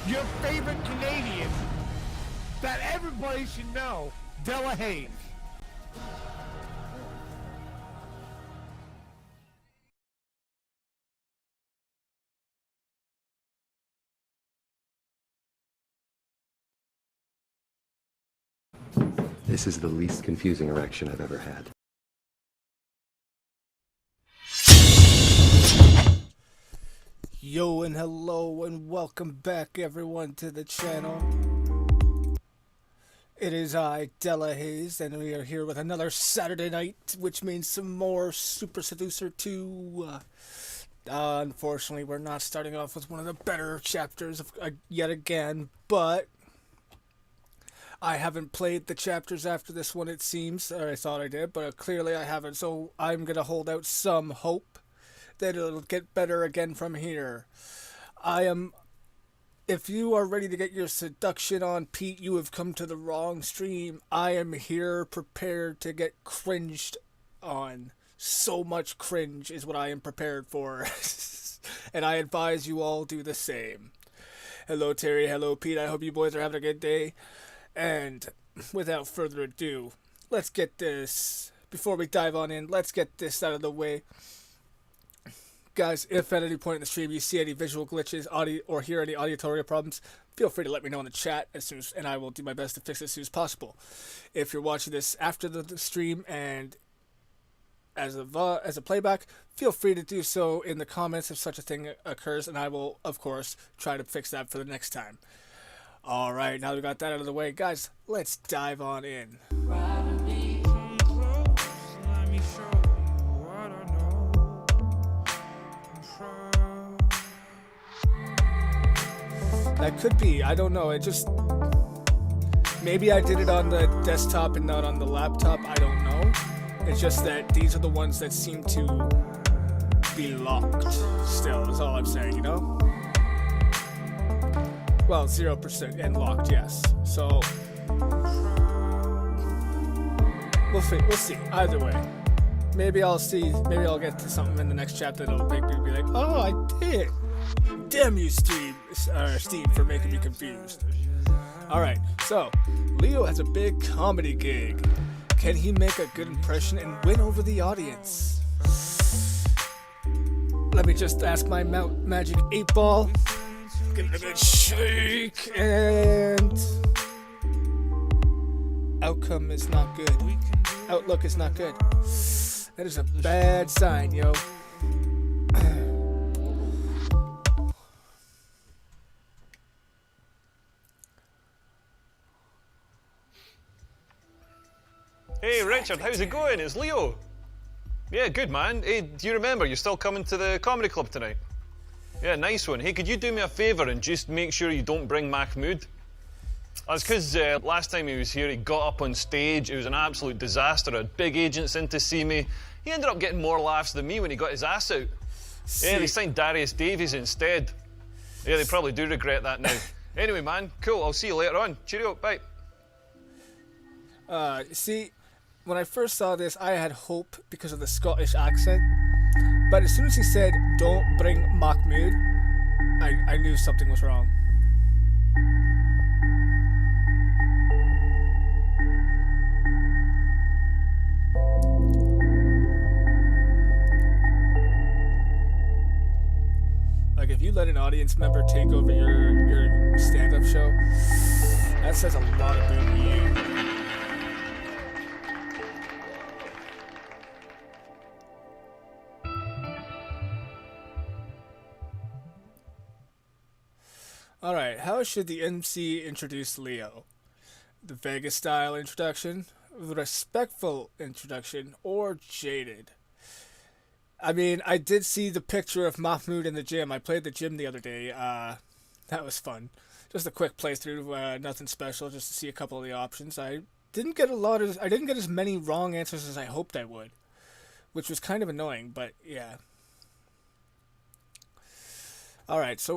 Your favorite Canadian that everybody should know, Della Hayes. This is the least confusing erection I've ever had. Yo and hello and welcome back everyone to the channel. It is I, Della Hayes, and we are here with another Saturday night, which means some more Super Seducer 2. Unfortunately, we're not starting off with one of the better chapters yet again, but I haven't played the chapters after this one, it seems. Or I thought I did, but clearly I haven't, so I'm going to hold out some hope that it'll get better again from here. If you are ready to get your seduction on, Pete, you have come to the wrong stream. I am here prepared to get cringed on. So much cringe is what I am prepared for. And I advise you all do the same. Hello, Terry. Hello, Pete. I hope you boys are having a good day. And without further ado, let's get this. Before we dive on in, let's get this out of the way. Guys, if at any point in the stream you see any visual glitches, audio, or hear any auditory problems, feel free to let me know in the chat and I will do my best to fix it as soon as possible. If you're watching this after the stream and as a playback, feel free to do so in the comments if such a thing occurs, and I will, of course, try to fix that for the next time. Alright, now that we got that out of the way, guys, let's dive on in. That could be, I don't know, it just... Maybe I did it on the desktop and not on the laptop, I don't know. It's just that these are the ones that seem to be locked still, is all I'm saying, you know? Well, 0% and locked, yes. So, we'll see, either way. Maybe I'll get to something in the next chapter that'll make me be like, oh, I did! Damn you, Steam, for making me confused. Alright, so, Leo has a big comedy gig. Can he make a good impression and win over the audience? Let me just ask my magic 8-ball. Give it a good shake, and... Outcome is not good. Outlook is not good. That is a bad sign, yo. Hey Richard, how's it going? It's Leo. Yeah, good man. Hey, do you remember you're still coming to the comedy club tonight? Yeah, nice one. Hey, could you do me a favour and just make sure you don't bring Mahmood? That's because last time he was here, he got up on stage. It was an absolute disaster. I had big agents in to see me. He ended up getting more laughs than me when he got his ass out. Yeah, they signed Darius Davies instead. Yeah, they probably do regret that now. Anyway, man, cool. I'll see you later on. Cheerio, bye. See, when I first saw this, I had hope because of the Scottish accent. But as soon as he said, don't bring Mahmood, I knew something was wrong. Like, if you let an audience member take over your stand-up show, that says a lot about you. Alright, how should the MC introduce Leo? The Vegas-style introduction, the respectful introduction, or jaded? I mean, I did see the picture of Mahmood in the gym. I played the gym the other day. That was fun. Just a quick playthrough, nothing special, just to see a couple of the options. I didn't get as many wrong answers as I hoped I would, which was kind of annoying, but yeah. Alright, so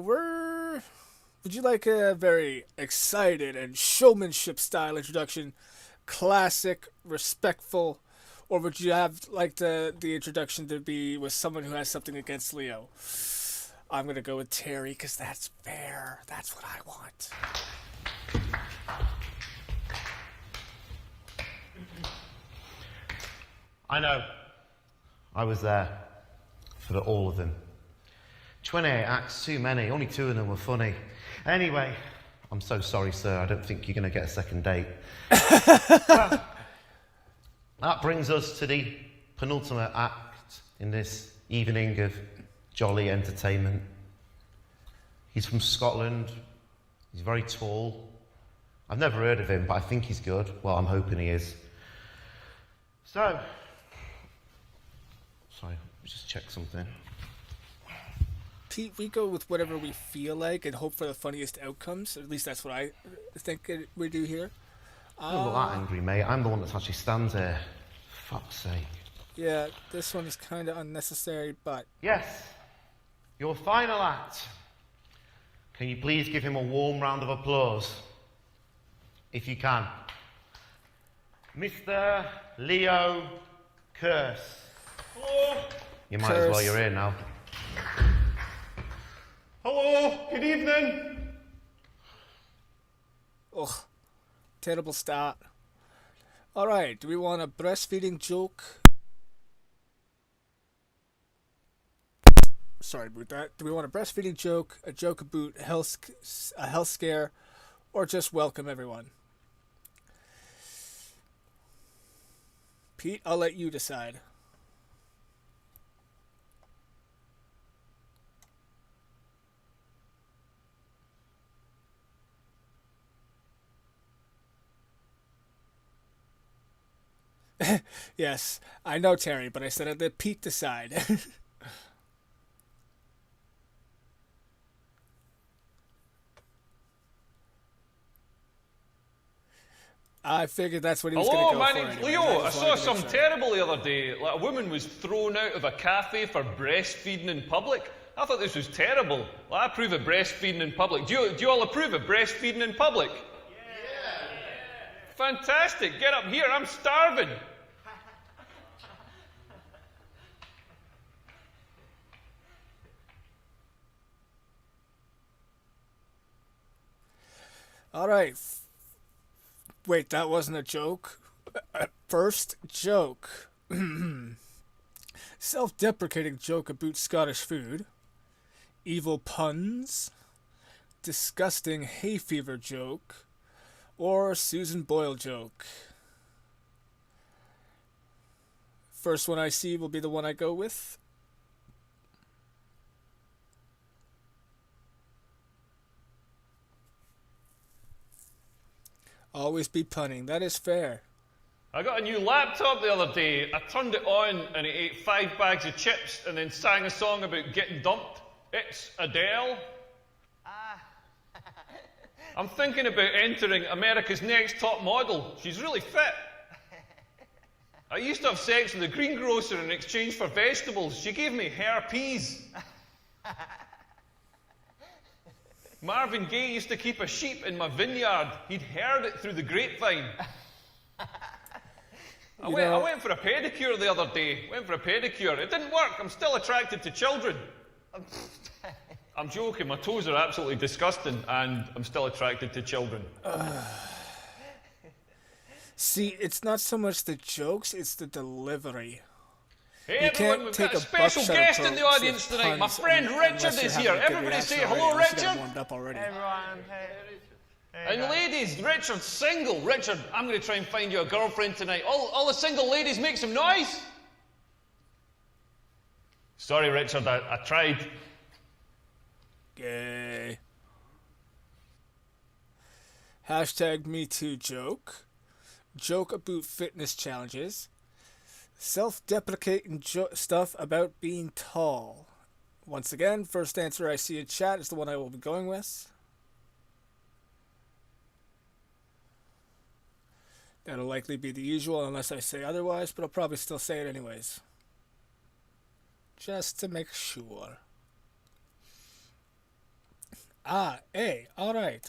would you like a very excited and showmanship-style introduction, classic, respectful, or would you have like the introduction to be with someone who has something against Leo? I'm going to go with Terry because that's fair. That's what I want. I know. I was there for all of them. 28 acts, too many. Only 2 of them were funny. Anyway, I'm so sorry, sir. I don't think you're going to get a second date. That brings us to the penultimate act in this evening of jolly entertainment. He's from Scotland. He's very tall. I've never heard of him, but I think he's good. Well, I'm hoping he is. So, sorry, just check something. Pete, we go with whatever we feel like and hope for the funniest outcomes. At least that's what I think we do here. I'm not that angry, mate. I'm the one that actually stands there. Fuck's sake. Yeah, this one is kind of unnecessary, but... Yes, your final act. Can you please give him a warm round of applause? If you can. Mr. Leo Curse. You might as well, you're here now. Hello, good evening. Ugh, terrible start. Alright, do we want a breastfeeding joke? Sorry about that. Do we want a breastfeeding joke, a joke about a health scare, or just welcome everyone? Pete, I'll let you decide. Yes, I know, Terry, but I said I'd let Pete decide. I figured that's what he was going to go my for. name's Anyways. Leo. I just saw wanted to make something sure. terrible the other day. Like, a woman was thrown out of a cafe for breastfeeding in public. I thought this was terrible. Well, I approve of breastfeeding in public. Do you all approve of breastfeeding in public? Yeah. Fantastic. Get up here. I'm starving. All right. Wait, that wasn't a joke. First joke. Self-deprecating joke about Scottish food. Evil puns. Disgusting hay fever joke. Or Susan Boyle joke. First one I see will be the one I go with. Always be punning. That is fair. I got a new laptop the other day. I turned it on and it ate 5 bags of chips and then sang a song about getting dumped. It's Adele. I'm thinking about entering America's Next Top Model. She's really fit. I used to have sex with a greengrocer in exchange for vegetables. She gave me herpes. Marvin Gaye used to keep a sheep in my vineyard. He'd heard it through the grapevine. I went for a pedicure the other day. It didn't work. I'm still attracted to children. I'm joking. My toes are absolutely disgusting, and I'm still attracted to children. See, it's not so much the jokes, it's the delivery. Hey You everyone, can't we've take got a a special buckshot guest in approach the audience with tonight. My puns friend unless Richard you're is having here. a good Everybody say reaction hello, already, unless you got Richard. warmed up already. Everyone, hey. And ladies, Richard's single. Richard, I'm going to try and find you a girlfriend tonight. All the single ladies make some noise. Sorry, Richard, I tried. Gay. Hashtag MeToo joke. Joke about fitness challenges. Self-deprecating stuff about being tall. Once again, first answer I see in chat is the one I will be going with. That'll likely be the usual unless I say otherwise, but I'll probably still say it anyways. Just to make sure. Hey, alright.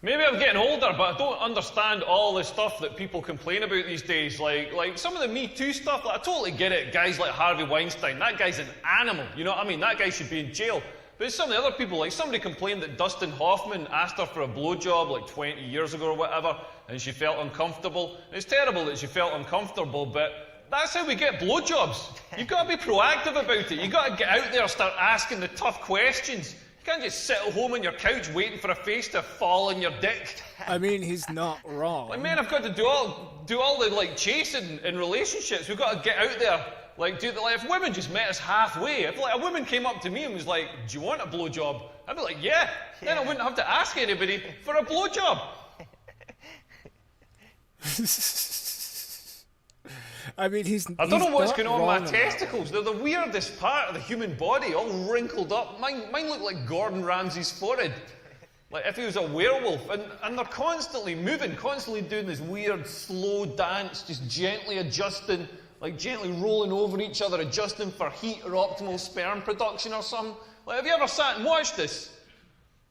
Maybe I'm getting older, but I don't understand all the stuff that people complain about these days. Like some of the Me Too stuff, I totally get it. Guys like Harvey Weinstein, that guy's an animal. You know what I mean? That guy should be in jail. But some of the other people, like somebody complained that Dustin Hoffman asked her for a blowjob like 20 years ago or whatever, and she felt uncomfortable. And it's terrible that she felt uncomfortable, but that's how we get blowjobs. You've got to be proactive about it. You've got to get out there and start asking the tough questions. You can't just sit at home on your couch waiting for a face to fall on your dick. I mean, he's not wrong. Like, men have got to do all the like chasing in relationships. We've got to get out there. Like, if women just met us halfway, if like a woman came up to me and was like, "Do you want a blowjob?" I'd be like, "Yeah." Then I wouldn't have to ask anybody for a blowjob. I mean, I don't know what's not going on wrong with in my that testicles. They're the weirdest part of the human body, all wrinkled up. Mine look like Gordon Ramsay's forehead. Like if he was a werewolf. And they're constantly moving, constantly doing this weird, slow dance, just gently adjusting, like gently rolling over each other, adjusting for heat or optimal sperm production or something. Like, have you ever sat and watched this?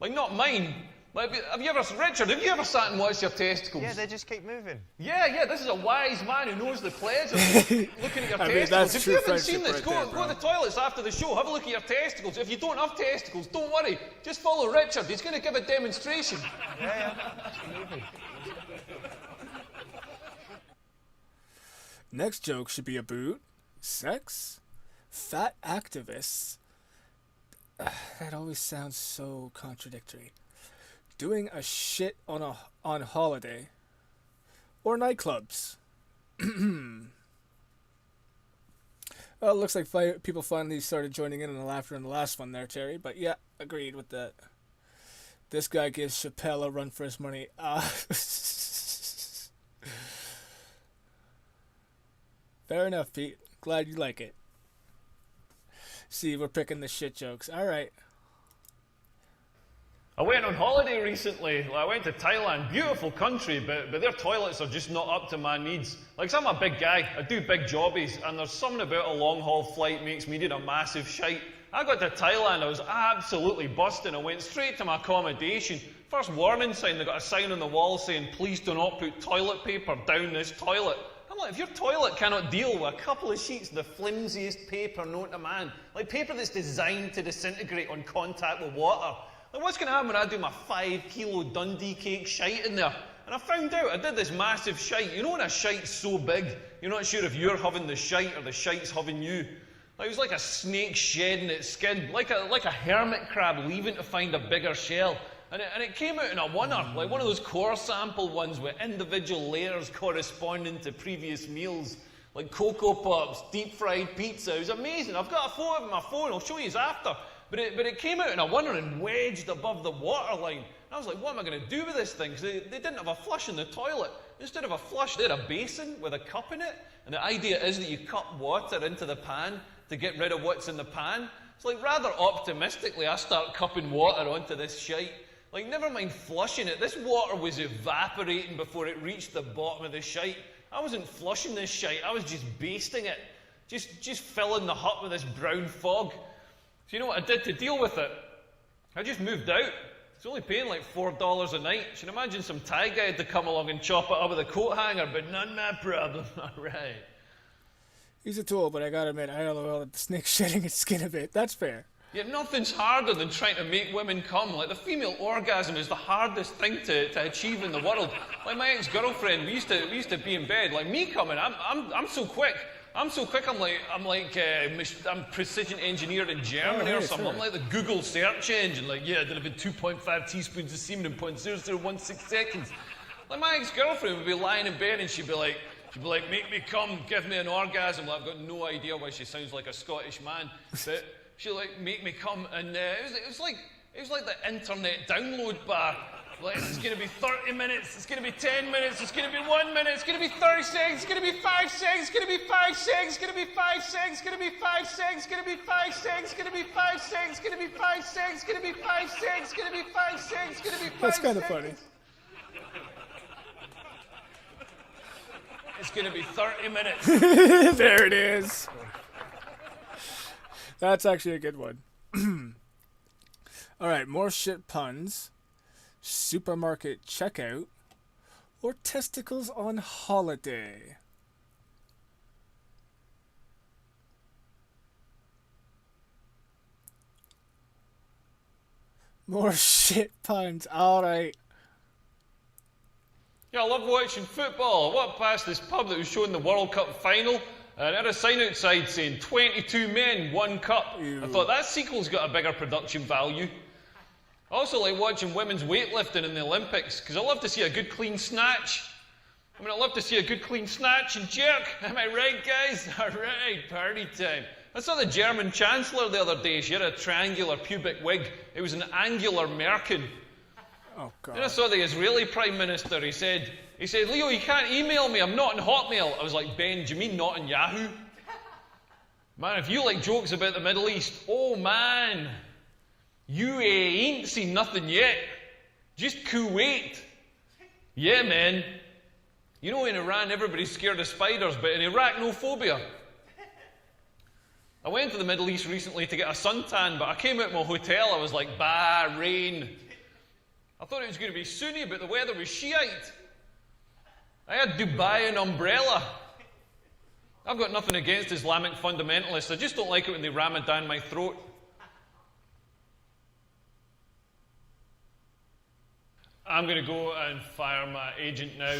Like, not mine, Like, Richard, have you ever sat and watched your testicles? Yeah, they just keep moving. Yeah, this is a wise man who knows the pleasure of looking at your I mean, testicles. that's If true you haven't friendship seen this, right go there, to bro. the toilets after the show, have a look at your testicles. If you don't have testicles, don't worry. Just follow Richard. He's going to give a demonstration. Yeah. Keep moving. Next joke should be about sex, fat activists. That always sounds so contradictory. Doing a shit on holiday, or nightclubs. Well, it looks like people finally started joining in on the laughter in the last one there, Terry. But yeah, agreed with that. This guy gives Chappelle a run for his money. Fair enough, Pete. Glad you like it. See, we're picking the shit jokes. All right. I went on holiday recently. I went to Thailand. Beautiful country, but their toilets are just not up to my needs. Like, 'cause I'm a big guy. I do big jobbies, and there's something about a long-haul flight makes me need a massive shite. I got to Thailand. I was absolutely busting. I went straight to my accommodation. First warning sign, they got a sign on the wall saying, "Please do not put toilet paper down this toilet." I'm like, if your toilet cannot deal with a couple of sheets of the flimsiest paper known to man, like paper that's designed to disintegrate on contact with water, like what's going to happen when I do my 5 kilo Dundee cake shite in there? And I found out I did this massive shite. You know when a shite's so big, you're not sure if you're having the shite or the shite's having you. Like, it was like a snake shedding its skin, like a hermit crab leaving to find a bigger shell. And it came out in a oneer, like one of those core sample ones with individual layers corresponding to previous meals, like Cocoa Pops, deep fried pizza. It was amazing. I've got a photo of it on my phone. I'll show you after. But it came out in a oneer and wedged above the waterline. And I was like, what am I going to do with this thing? Because they didn't have a flush in the toilet. Instead of a flush, they had a basin with a cup in it. And the idea is that you cup water into the pan to get rid of what's in the pan. It's like, rather optimistically, I start cupping water onto this shite. Like, never mind flushing it. This water was evaporating before it reached the bottom of the shite. I wasn't flushing this shite. I was just basting it. Just filling the hut with this brown fog. So you know what I did to deal with it? I just moved out. It's only paying like $4 a night. You can imagine some Thai guy had to come along and chop it up with a coat hanger, but none my problem. All right. He's a tool, but I gotta admit, I LOL at the snake shedding its skin a bit. That's fair. Yeah, nothing's harder than trying to make women come. Like, the female orgasm is the hardest thing to achieve in the world. Like, my ex-girlfriend, we used to be in bed. Like, me coming, I'm so quick. I'm precision engineered in Germany or something. Sure. I'm like the Google search engine. Like, yeah, I did about 2.5 teaspoons of semen in 0.0016 seconds. Like, my ex-girlfriend would be lying in bed and she'd be like, make me come, give me an orgasm. Like, I've got no idea why she sounds like a Scottish man, but she'd like make me come, and it was like the internet download bar. Like, it's going to be 30 minutes, it's going to be 10 minutes, it's going to be 1 minute, it's going to be 30 seconds, it's going to be 5 seconds, it's going to be 5 seconds, it's going to be 5 seconds, it's going to be 5 seconds, it's going to be 5 seconds, it's going to be 5 seconds, it's going to be 5 seconds, it's going to be 5 seconds, it's going to be 5 seconds, it's going to be 5 seconds. That's kind of funny. It's going to be 30 minutes. There it is. That's actually a good one. All right, more shit puns. Supermarket checkout, or testicles on holiday. More shit puns. All right. Yeah, I love watching football. I walked past this pub that was showing the World Cup final, and it had a sign outside saying 22 men, 1 cup. Ew. I thought that sequel's got a bigger production value. I also like watching women's weightlifting in the Olympics, because I love to see a good clean snatch. I love to see a good clean snatch and jerk. Am I right, guys? All right, party time. I saw the German Chancellor the other day. She had a triangular pubic wig. It was an angular merkin. Oh, God. Then I saw the Israeli Prime Minister. He said, Leo, you can't email me. I'm not on Hotmail. I was like, Ben, do you mean not on Yahoo? Man, if you like jokes about the Middle East, oh, man. You ain't seen nothing yet. Just Kuwait. Yeah, man. You know, in Iran, everybody's scared of spiders, but in Iraq, no phobia. I went to the Middle East recently to get a suntan, but I came out of my hotel, I was like, Bahrain. I thought it was going to be Sunni, but the weather was Shiite. I had Dubai and umbrella. I've got nothing against Islamic fundamentalists. I just don't like it when they ram it down my throat. I'm going to go and fire my agent now.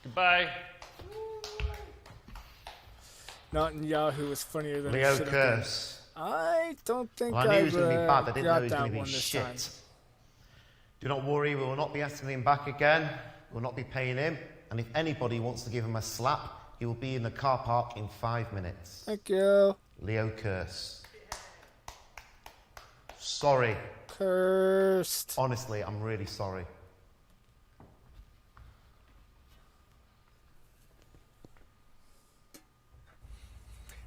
Goodbye. Not in Yahoo is funnier than Leo it should have been. Curse. I don't think Well, I knew it I've was going to be bad. I didn't know got it was that going to one be this shit. time. Do not worry, we will not be asking him back again. We will not be paying him. And if anybody wants to give him a slap, he will be in the car park in 5 minutes. Thank you. Leo Curse. Sorry. Cursed. Honestly, I'm really sorry.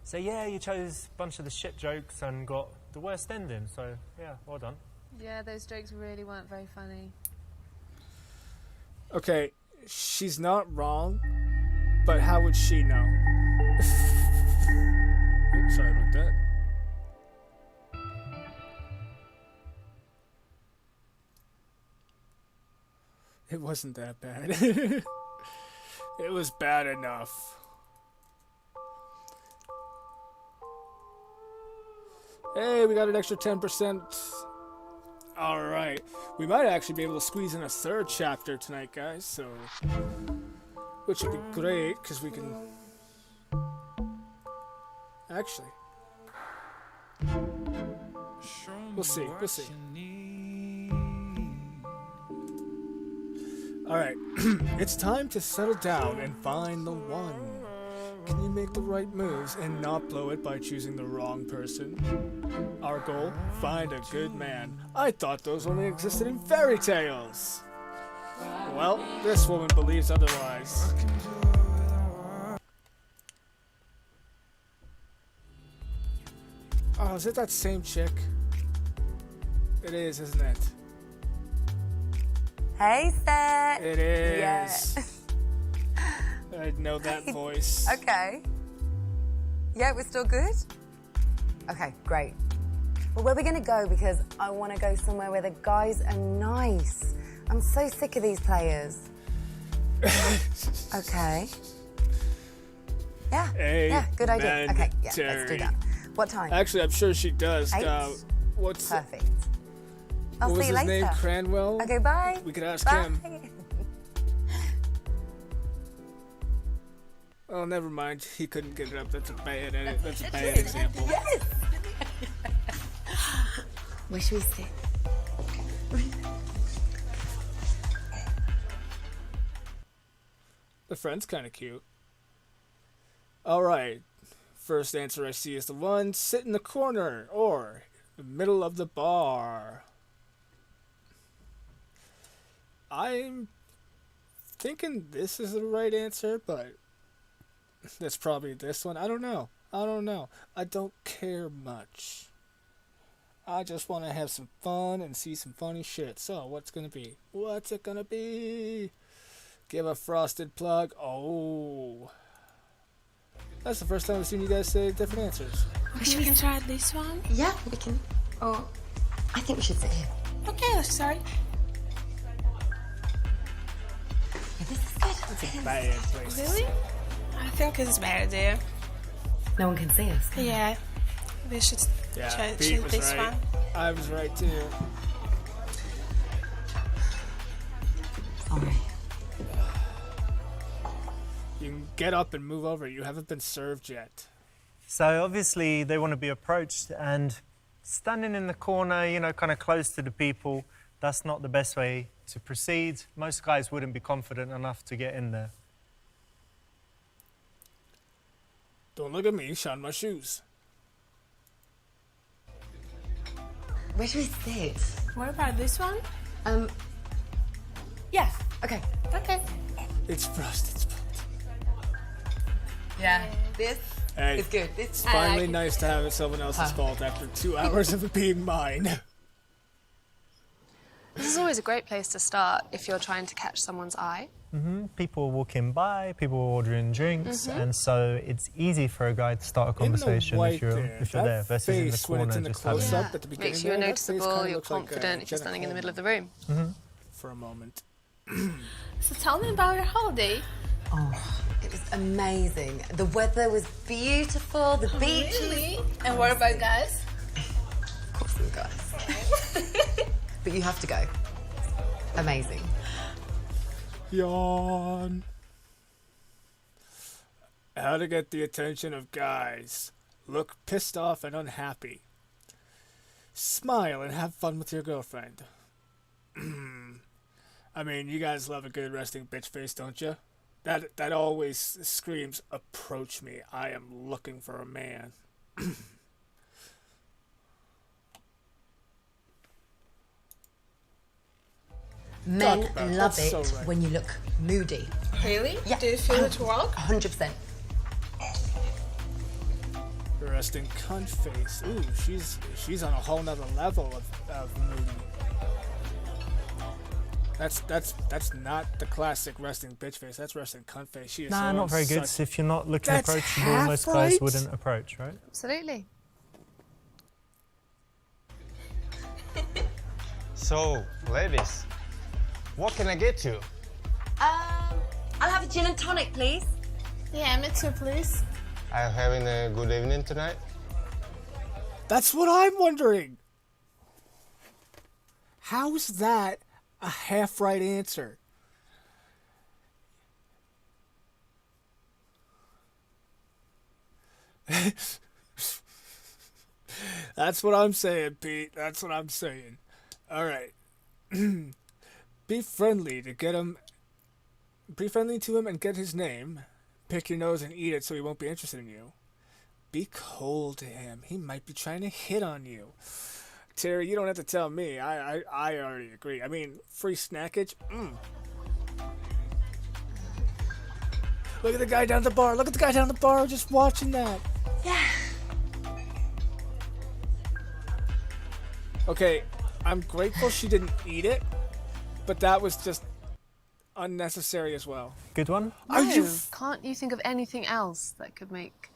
So yeah, you chose a bunch of the shit jokes and got the worst ending, so yeah, well done. Yeah, those jokes really weren't very funny. Okay, she's not wrong, but how would she know? Oops, sorry about that. It wasn't that bad. It was bad enough. Hey, we got an extra 10%. Alright. We might actually be able to squeeze in a third chapter tonight, guys, so... Which would be great, because we can... Actually... We'll see, we'll see. Alright. It's time to settle down and find the one. Can you make the right moves and not blow it by choosing the wrong person? Our goal? Find a good man. I thought those only existed in fairy tales. Well, this woman believes otherwise. Oh, is it that same chick? It is, isn't it? Hey, Seth. It is. Yeah. I know that voice. Okay. Yeah, we're still good? Okay, great. Well, where are we going to go? Because I want to go somewhere where the guys are nice. I'm so sick of these players. Okay. Yeah. Yeah, good idea. Okay, yeah, let's do that. What time? Actually, I'm sure she does. 8? What's Perfect. I'll what was see you his later. name? Cranwell? Okay, bye. We could ask Bye. him. Oh, never mind. He couldn't get it up. That's a bad edit. That's a bad example. Yes. Where should we sit? The friend's kind of cute. All right. First answer I see is the one. Sit in the corner or the middle of the bar. I'm thinking this is the right answer, but that's probably this one. I don't know. I don't care much. I just want to have some fun and see some funny shit. So, what's gonna be? What's it gonna be? Give a frosted plug. Oh. That's the first time I've seen you guys say different answers. Okay, we can try this one. Yeah, we can. Oh, I think we should sit here. Okay, let's start. Yeah, this is good. That's a bad place. Really? I think it's better there. No one can see us. Can Yeah. We should Yeah, try Pete was this right. one. I was right too. Sorry. You can get up and move over. You haven't been served yet. So obviously they want to be approached, and standing in the corner, you know, kind of close to the people, that's not the best way to proceed. Most guys wouldn't be confident enough to get in there. Don't look at me, shine my shoes. Where should we sit? What about this one? Yeah. Okay. Okay. It's frosted. Yeah. This Hey, is good. This it's finally nice to have it someone else's fault after 2 hours of it being mine. This is always a great place to start if you're trying to catch someone's eye. People are walking by, people are ordering drinks, and so it's easy for a guy to start a conversation if you're there versus in the corner just having. Close-up at the beginning Makes you there, that face noticeable, kinda you're looks like, confident if you're Jenna standing in the middle of the Coleman room. for a moment. So tell me about your holiday. Oh, it was amazing. The weather was beautiful, the beach. Really? And what about guys? Of course there were guys. But you have to go. Amazing. Yawn. How to get the attention of guys. Look pissed off and unhappy. Smile and have fun with your girlfriend. I mean, you guys love a good resting bitch face, don't you? That always screams, approach me. I am looking for a man. Men Talk about it. love That's it so right. when you look moody. Really? Yeah. Do you feel it work? 100%. Resting cunt face. Ooh, she's on a whole nother level of moody. That's not the classic resting bitch face. That's resting cunt face. She is Nah, so not very good. such- If you're not looking That's approachable, half most right. guys wouldn't approach, right? Absolutely. So, ladies, what can I get you? I'll have a gin and tonic, please. Yeah, me too, please. Are you having a good evening tonight? That's what I'm wondering. How's that a half right answer? That's what I'm saying, Pete. That's what I'm saying. All right. Be friendly to get him. Be friendly to him and get his name. Pick your nose and eat it so he won't be interested in you. Be cold to him. He might be trying to hit on you. Terry, you don't have to tell me. I already agree. I mean, free snackage? Look at the guy down at the bar. Look at the guy down at the bar just watching that. Yeah. Okay, I'm grateful she didn't eat it, but that was just unnecessary as well. Good one. Are No, you can't you think of anything else that could make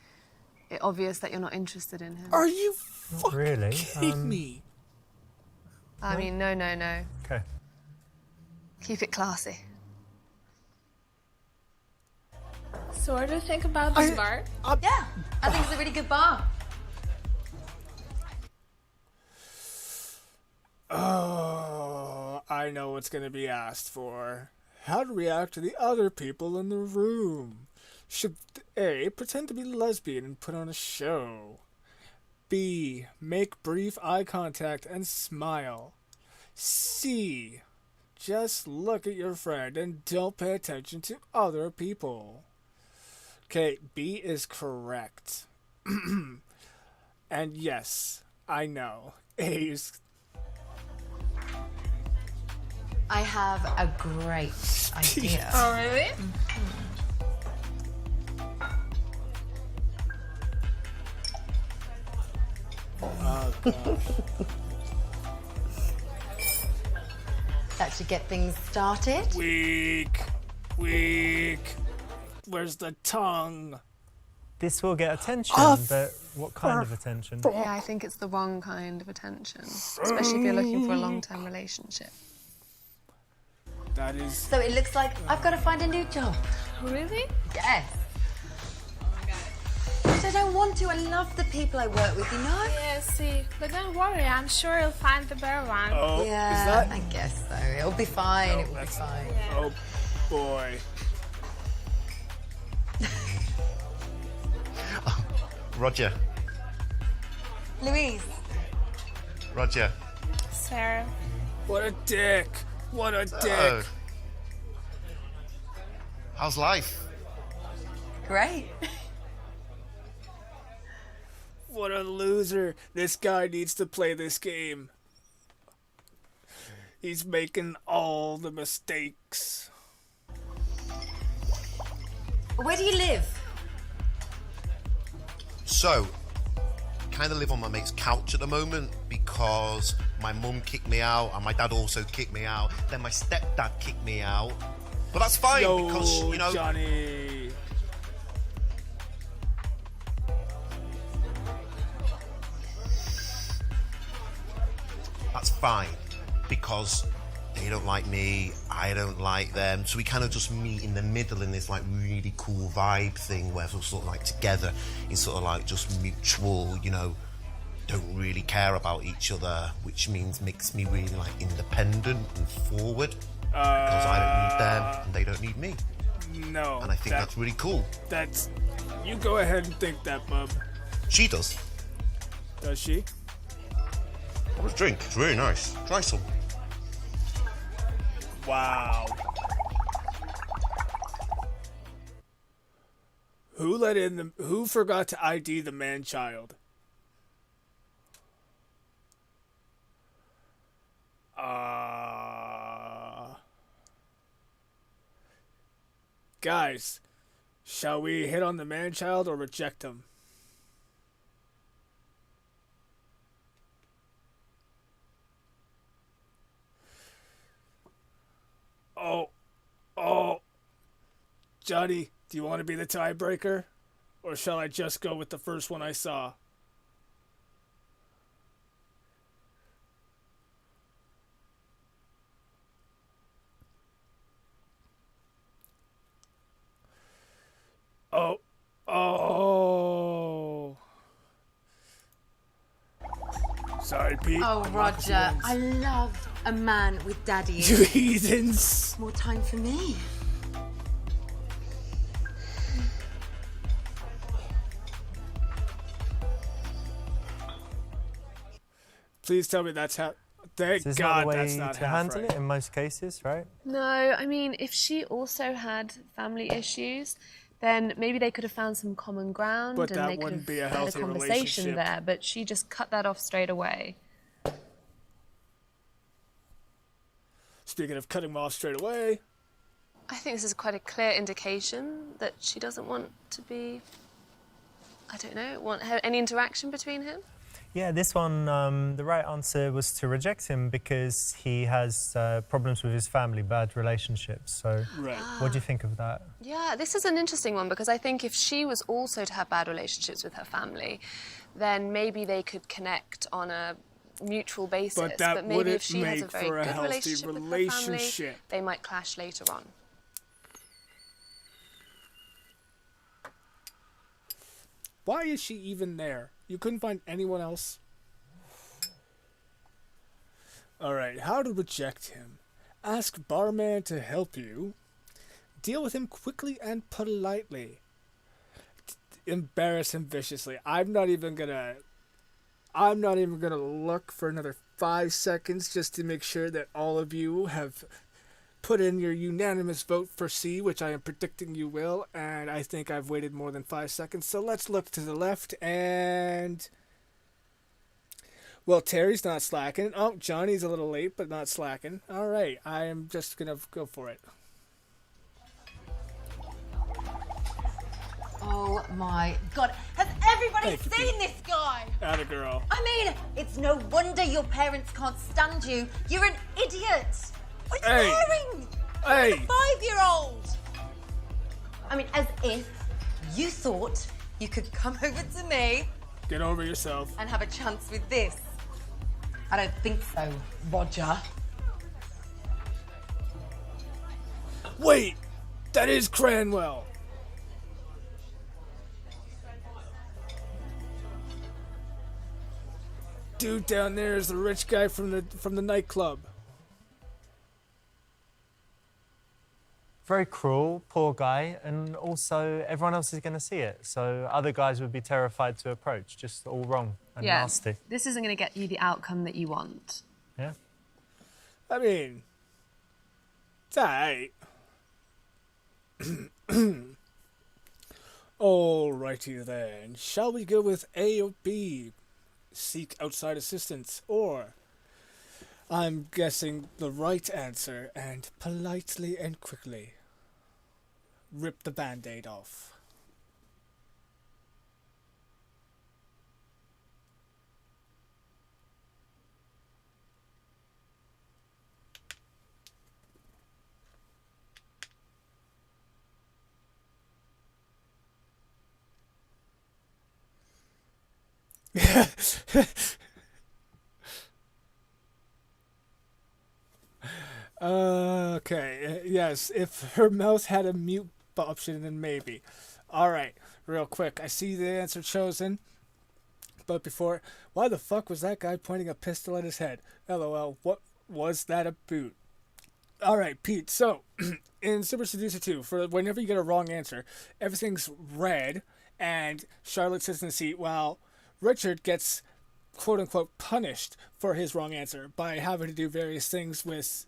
it obvious that you're not interested in him? Are you fucking really? kidding me? I mean, no. Okay. Keep it classy. So what do you think about this bar? Yeah, I think it's a really good bar. Oh, I know what's going to be asked for. How to react to the other people in the room. Should A, pretend to be lesbian and put on a show. B, make brief eye contact and smile. C, just look at your friend and don't pay attention to other people. Okay, B is correct. And yes, I know. A is... I have a great idea. Oh, really? Oh, gosh. That should get things started. Weak. Where's the tongue? This will get attention, but what kind of attention? Yeah, I think it's the wrong kind of attention, especially if you're looking for a long-term relationship. That is... So it looks like I've got to find a new job. Really? Yes. But I don't want to. I love the people I work with, you know? Yeah, see. But don't worry, I'm sure you'll find the better one. Oh, Yeah, is that... I guess so. It'll be fine. It will be fine. Oh, boy. Roger. Louise. Roger. Sarah. What a dick. What a dick. Oh. How's life? Great. What a loser. This guy needs to play this game. He's making all the mistakes. Where do you live? So, kind of live on my mate's couch at the moment because my mum kicked me out, and my dad also kicked me out. Then my stepdad kicked me out. But that's fine because, you know... Johnny. That's fine because they don't like me, I don't like them. So we kind of just meet in the middle in this like really cool vibe thing where we're sort of like together in sort of like just mutual, you know, don't really care about each other, which makes me really like independent and forward because I don't need them and they don't need me. No. And I think that's really cool. That's... You go ahead and think that, bub. She does. Does she? Have a drink. It's really nice. Try some. Wow. Who let in the... Who forgot to ID the man-child? Guys, shall we hit on the man-child or reject him? Oh. Johnny, do you want to be the tiebreaker? Or shall I just go with the first one I saw? Oh. Sorry, Pete. Oh, Roger, I love a man with daddy You issues. heathens. More time for me. Please tell me that's how... Thank This is God not the way that's not to half handle right. it in most cases, right? No, I mean, if she also had family issues, then maybe they could have found some common ground But and that they could wouldn't have be a had a healthy conversation relationship. there. But she just cut that off straight away. Speaking of cutting him off straight away... I think this is quite a clear indication that she doesn't want to be, I don't know, any interaction between him. Yeah, this one, the right answer was to reject him because he has problems with his family, bad relationships. So Right. what do you think of that? Yeah, this is an interesting one because I think if she was also to have bad relationships with her family, then maybe they could connect on a mutual basis. But that maybe wouldn't if she has a make very for a good healthy relationship with her family, relationship. they might clash later on. Why is she even there? You couldn't find anyone else? Alright, how to reject him. Ask barman to help you. Deal with him quickly and politely. Embarrass him viciously. I'm not even gonna look for another 5 seconds just to make sure that all of you have put in your unanimous vote for C, which I am predicting you will, and I think I've waited more than 5 seconds. So let's look to the left, and... Well, Terry's not slacking. Oh, Johnny's a little late, but not slacking. All right, I am just going to go for it. Oh my God. Has everybody Thank you, seen Pete. this guy? Atta girl. I mean, it's no wonder your parents can't stand you. You're an idiot. What are you Hey. wearing? Hey. You're a 5-year-old. I mean, as if you thought you could come over to me Get over yourself. and have a chance with this. I don't think so, Roger. Wait! That is Cranwell! Dude down there is the rich guy from the nightclub. Very cruel, poor guy, and also everyone else is going to see it. So other guys would be terrified to approach, just all wrong and Yeah, nasty. this isn't going to get you the outcome that you want. Yeah. I mean, it's alright. Alrighty then. Shall we go with A or B? Seek outside assistance, or I'm guessing the right answer and politely and quickly rip the band-aid off. Okay, yes, if her mouth had a mute option, then maybe. Alright, real quick. I see the answer chosen. But before, why the fuck was that guy pointing a pistol at his head? LOL, what was that about? Alright, Pete, so, in Super Seducer 2, for whenever you get a wrong answer, everything's red, and Charlotte sits in the seat while Richard gets, quote-unquote, punished for his wrong answer by having to do various things with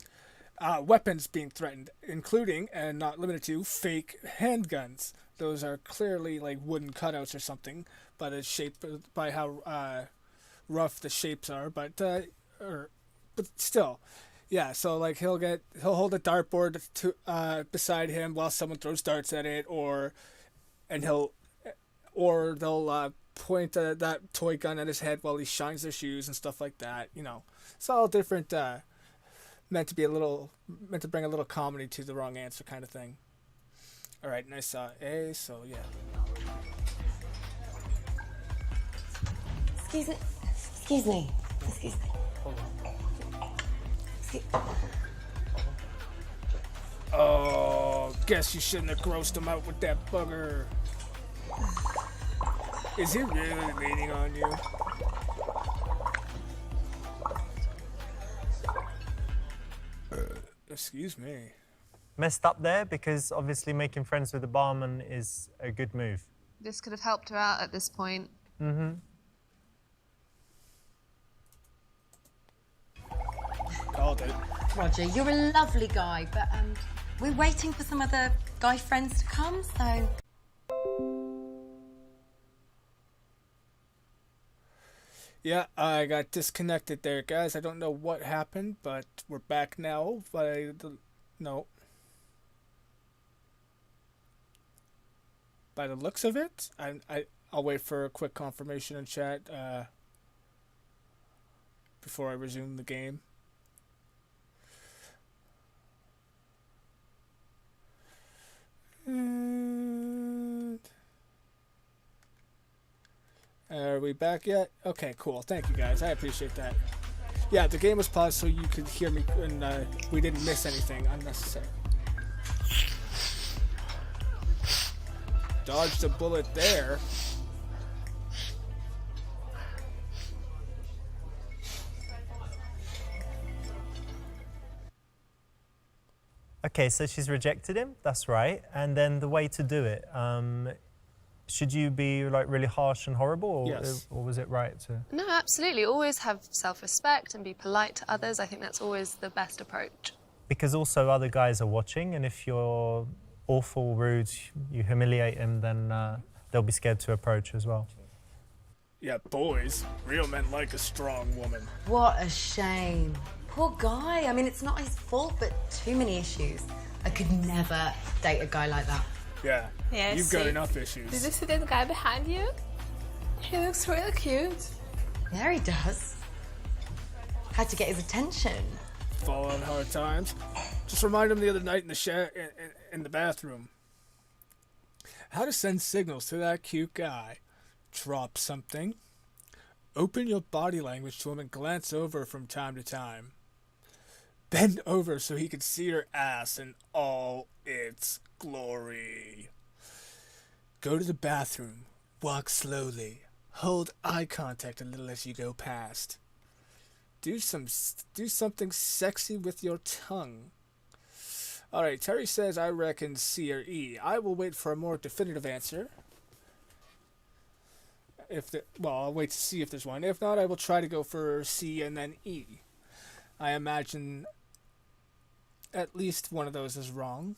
weapons being threatened, including, and not limited to, fake handguns. Those are clearly like wooden cutouts or something, by the shape, by how rough the shapes are. But still, yeah. So like he'll hold a dartboard beside him while someone throws darts at it, or they'll point that toy gun at his head while he shines their shoes and stuff like that. You know, it's all different. Meant to bring a little comedy to the wrong answer kind of thing. All right, and I saw A, so yeah. Excuse me. Oh, guess you shouldn't have grossed him out with that bugger. Is he really leaning on you? Excuse me. Messed up there because obviously making friends with the barman is a good move. This could have helped her out at this point. Mm-hmm. Called it. Roger, you're a lovely guy, but we're waiting for some other guy friends to come, so... Yeah, I got disconnected there, guys. I don't know what happened, but we're back now. No. By the looks of it, I'll wait for a quick confirmation in chat before I resume the game. And are we back yet? Okay, cool. Thank you, guys. I appreciate that. Yeah, the game was paused so you could hear me and we didn't miss anything unnecessary. Dodged a bullet there. Okay, so she's rejected him. That's right. And then the way to do it. Should you be like really harsh and horrible, or, yes. Or was it right to? No, absolutely. Always have self-respect and be polite to others. I think that's always the best approach. Because also other guys are watching, and if you're awful, rude, you humiliate them, then they'll be scared to approach as well. Yeah, boys. Real men like a strong woman. What a shame. Poor guy. I mean, it's not his fault, but too many issues. I could never date a guy like that. Yeah, you've got enough issues. Did you see that guy behind you? He looks really cute. Yeah, he does. Had to get his attention. Fall on hard times. Just remind him the other night in the in the bathroom. How to send signals to that cute guy. Drop something. Open your body language to him and glance over from time to time. Bend over so he could see your ass in all its glory. Go to the bathroom. Walk slowly. Hold eye contact a little as you go past. Do something sexy with your tongue. Alright, Terry says I reckon C or E. I will wait for a more definitive answer. I'll wait to see if there's one. If not, I will try to go for C and then E. I imagine at least one of those is wrong.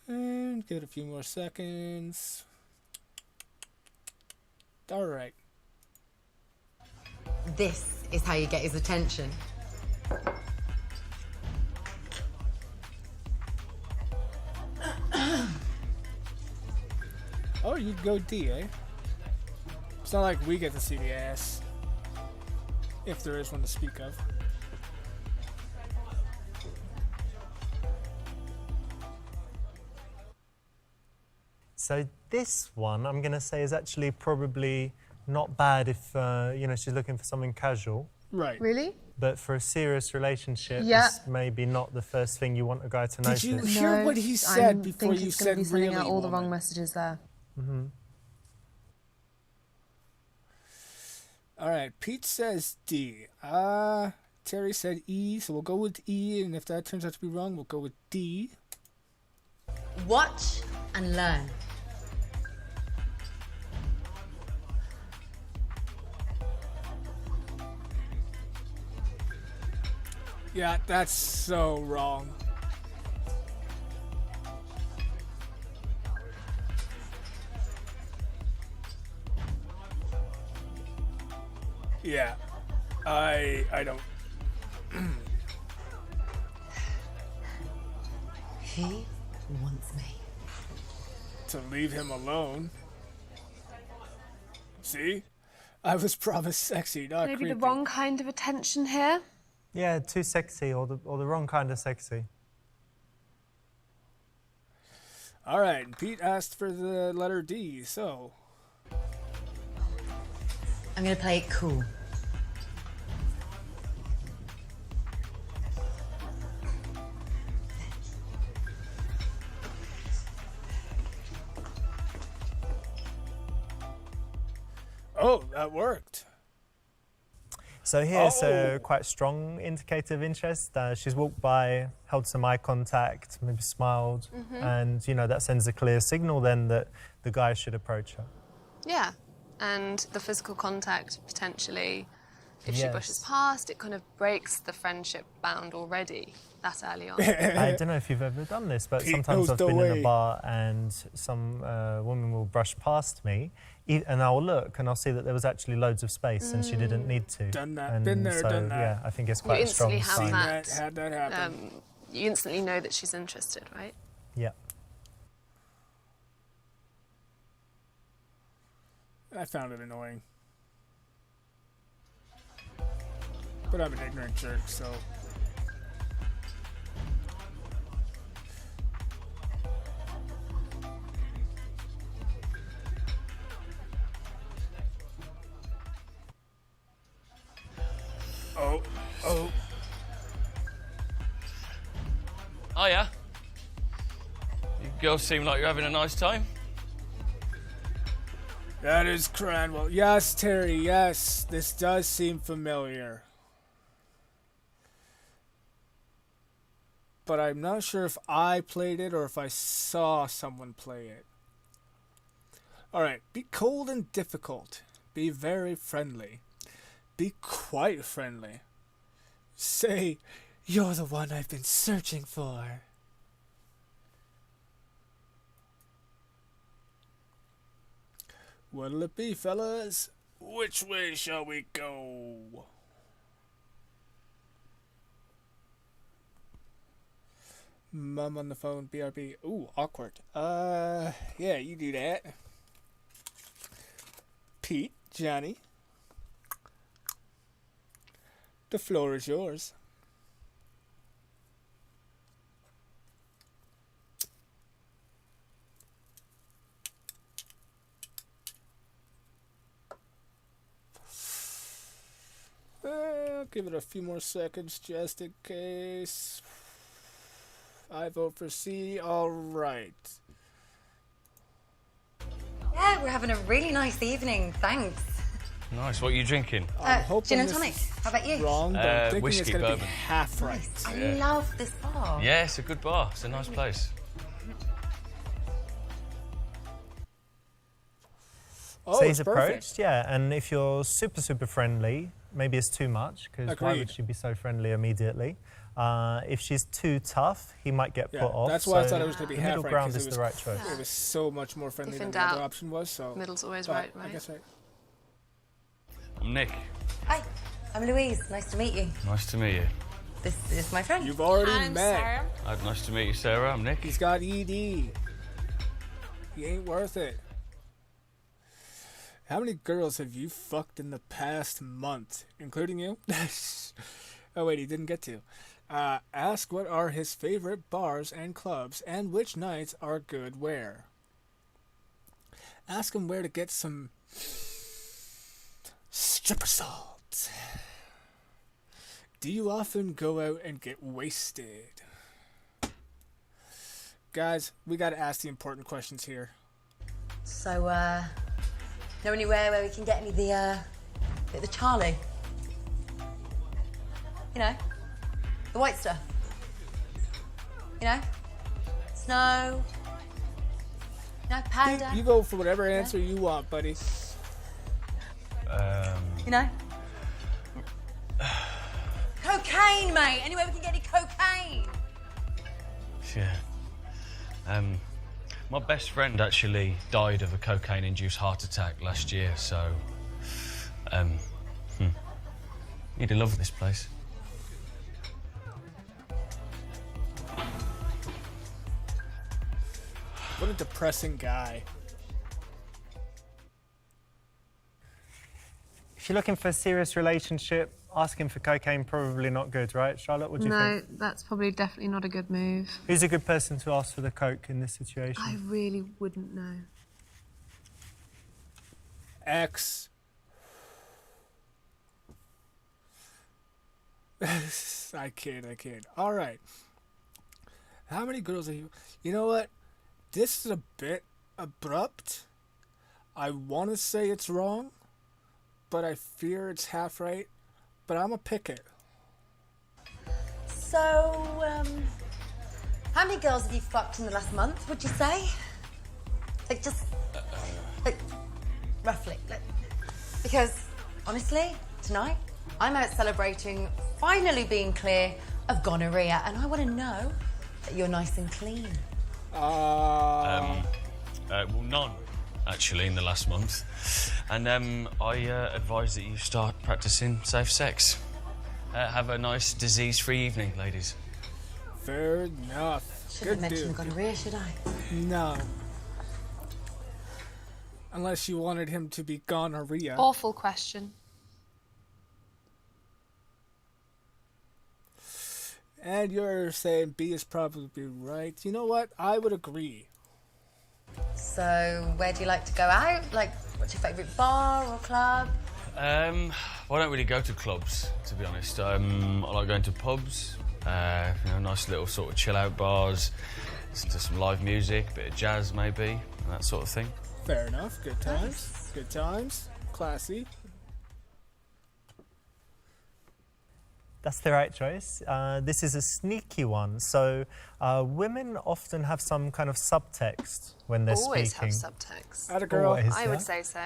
And give it a few more seconds. Alright. This is how you get his attention. Oh, you'd go D, eh? It's not like we get to see the ass. If there is one to speak of. So this one, I'm going to say, is actually probably not bad if, she's looking for something casual. Right. Really? But for a serious relationship, Yeah. it's maybe not the first thing you want a guy to notice. Did you hear what he said before you said really, out all the woman? wrong messages there. All right, Pete says D. Terry said E, so we'll go with E, and if that turns out to be wrong, we'll go with D. Watch and learn. Yeah, that's so wrong. Yeah, I don't. He wants me. To leave him alone. See? I was promised sexy, not Maybe creepy. the wrong kind of attention here. Yeah, too sexy or the wrong kind of sexy. All right, Pete asked for the letter D, so... I'm gonna play it cool. Oh, that worked. So here's a quite strong indicator of interest. She's walked by, held some eye contact, maybe smiled, and that sends a clear signal then that the guy should approach her. Yeah, and the physical contact potentially, if she Yes. brushes past, it kind of breaks the friendship bound already that early on. I don't know if you've ever done this, but Pete sometimes knows I've the been in way. a bar and some woman will brush past me, and I'll look and I'll see that there was actually loads of space and she didn't need to. Done that. And Been there, so, done that. Yeah, I think it's quite a strong instantly have sign. that. Had that happen. You instantly know that she's interested, right? Yeah. I found it annoying. But I'm an ignorant jerk, so... Oh. Oh yeah? You girls seem like you're having a nice time. That is Cranwell. Yes, Terry, yes. This does seem familiar. But I'm not sure if I played it or if I saw someone play it. Alright, be cold and difficult. Be very friendly. Be quite friendly. Say, you're the one I've been searching for. What'll it be, fellas? Which way shall we go? Mum on the phone, BRB. Ooh, awkward. Yeah, you do that. Pete, Johnny. The floor is yours. I'll give it a few more seconds just in case. I vote for C. All right. Yeah, we're having a really nice evening. Thanks. Nice. What are you drinking? I'm hoping Gin and this tonic. is How about you? wrong, but I'm thinking whiskey, it's going to be bourbon. half right. I love this bar. Yeah, it's a good bar. It's a nice place. Oh, So he's it's perfect. approached, yeah, and if you're super, super friendly, maybe it's too much, because why Agreed. would she be so friendly immediately? If she's too tough, he might get Yeah, put off. that's why I so thought it was going to be the half middle right. ground 'cause is the right choice. It was so much more friendly If than in the other doubt, option was. So middle's always but right, I right? guess right. I'm Nick. Hi, I'm Louise. Nice to meet you. Nice to meet you. This is my friend. You've already I'm met. Sarah. Nice to meet you, Sarah. I'm Nick. He's got ED. He ain't worth it. How many girls have you fucked in the past month, including you? Oh wait, he didn't get to. Ask what are his favorite bars and clubs, and which nights are good where. Ask him where to get some stripper salt. Do you often go out and get wasted? Guys, we gotta ask the important questions here. So, know anywhere where we can get any of the Charlie? You know, the white stuff. You know, snow. No powder. You go for whatever answer you want, buddy. You know, cocaine, mate. Anywhere we can get any cocaine? Yeah. My best friend actually died of a cocaine-induced heart attack last year, so you'd love this place. What a depressing guy. If you're looking for a serious relationship, asking for cocaine, probably not good, right? Charlotte, what do you think? No, that's probably definitely not a good move. Who's a good person to ask for the coke in this situation? I really wouldn't know. X. I kid. All right. How many girls are you? You know what? This is a bit abrupt. I want to say it's wrong, but I fear it's half right. But I'm gonna pick it. So, how many girls have you fucked in the last month, would you say? Like, just, like, roughly. Like, because, honestly, tonight, I'm out celebrating finally being clear of gonorrhea, and I want to know that you're nice and clean. Well, none, actually, in the last month. And I advise that you start practicing safe sex. Have a nice disease-free evening, ladies. Fair enough. Shouldn't have mentioned gonorrhea, should I? No. Unless you wanted him to be gonorrhea. Awful question. And you're saying B is probably right. You know what? I would agree. So, where do you like to go out? Like, what's your favourite bar or club? I don't really go to clubs, to be honest. I like going to pubs, nice little sort of chill-out bars, listen to some live music, a bit of jazz maybe, and that sort of thing. Fair enough. Good times. Good times. Classy. That's the right choice. This is a sneaky one. So women often have some kind of subtext when they're Always speaking. have subtext. Atta girl. Always, I yeah? would say so.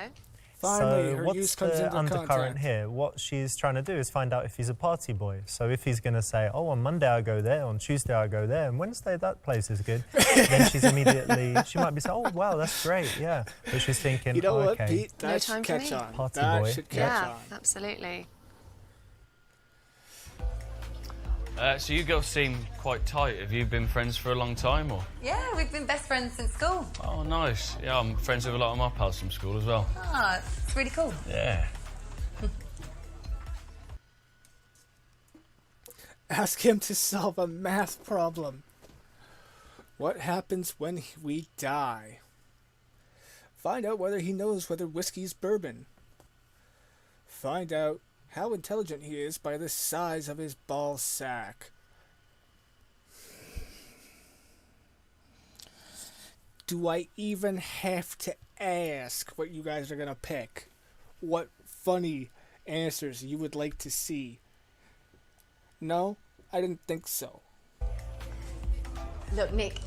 Finally, So her what's use comes the into undercurrent contact. here? What she's trying to do is find out if he's a party boy. So if he's going to say, oh, on Monday I go there, on Tuesday I go there, and Wednesday that place is good, then she's immediately, she might be saying, oh, wow, that's great, yeah. But she's thinking, You know oh, what, okay. Pete? That No should time for catch me. on. Party That boy. should catch Yeah, on. absolutely. So you girls seem quite tight. Have you been friends for a long time, or? Yeah, we've been best friends since school. Oh, nice. Yeah, I'm friends with a lot of my pals from school as well. Ah, it's really cool. Yeah. Ask him to solve a math problem. What happens when we die? Find out whether he knows whether whiskey's bourbon. Find out how intelligent he is by the size of his ball sack. Do I even have to ask what you guys are going to pick? What funny answers you would like to see? No, I didn't think so. Look, Nick,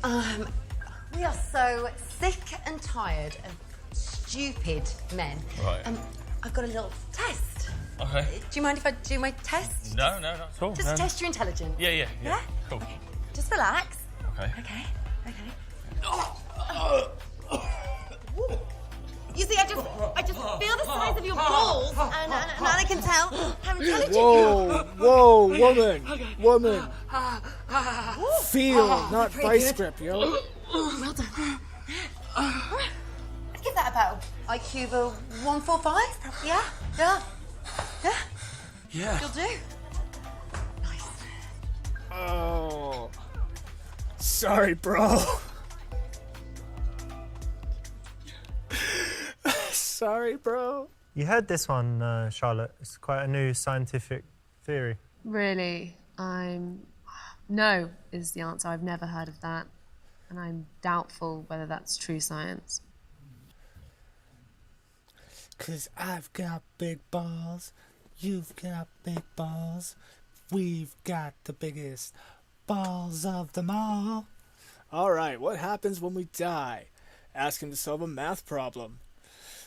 we are so sick and tired of stupid men. Right. I've got a little test. Okay. Do you mind if I do my test? No, not at all. Just test your intelligence. Yeah. Yeah? Cool. Okay. Just relax. Okay. Okay. You see, I just feel the size of your balls, and I can tell how intelligent you are. Whoa, woman. Feel, not Pretty vice good. grip, yo. Well done. I'd give that about IQ of a 145. Yeah? Yeah. You'll do. Nice. Oh. Sorry, bro. sorry, bro. You heard this one, Charlotte. It's quite a new scientific theory. Really? No is the answer. I've never heard of that. And I'm doubtful whether that's true science. 'Cause I've got big balls, you've got big balls, we've got the biggest balls of them all. Alright, what happens when we die? Ask him to solve a math problem.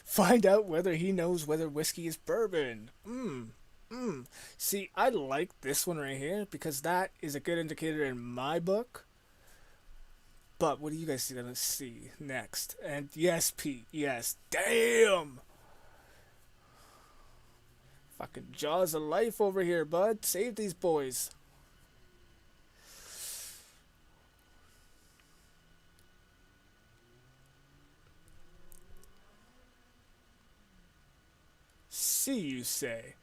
Find out whether he knows whether whiskey is bourbon. See, I like this one right here because that is a good indicator in my book. But what are you guys gonna see next? And yes, Pete, yes. Damn! Fucking jaws of life over here, bud. Save these boys. See, you say.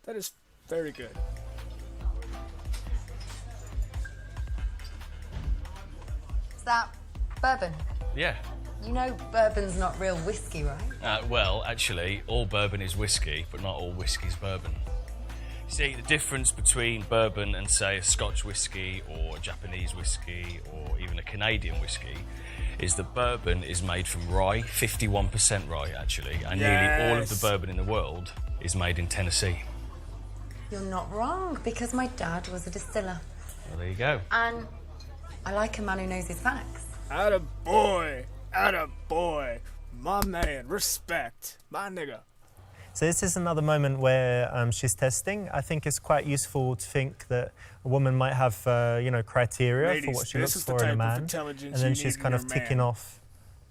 That is very good. Is that bourbon? Yeah. You know bourbon's not real whiskey, right? Well, actually, all bourbon is whiskey, but not all whiskey's bourbon. See, the difference between bourbon and, say, a Scotch whiskey or a Japanese whiskey or even a Canadian whiskey is that bourbon is made from rye, 51% rye, actually, and nearly all of the bourbon in the world is made in Tennessee. You're not wrong, because my dad was a distiller. Well, there you go. And I like a man who knows his facts. Atta boy. Atta boy. My man. Respect. My nigga. So this is another moment where she's testing. I think it's quite useful to think that a woman might have, criteria for what she looks for in a man, and then she's kind of ticking off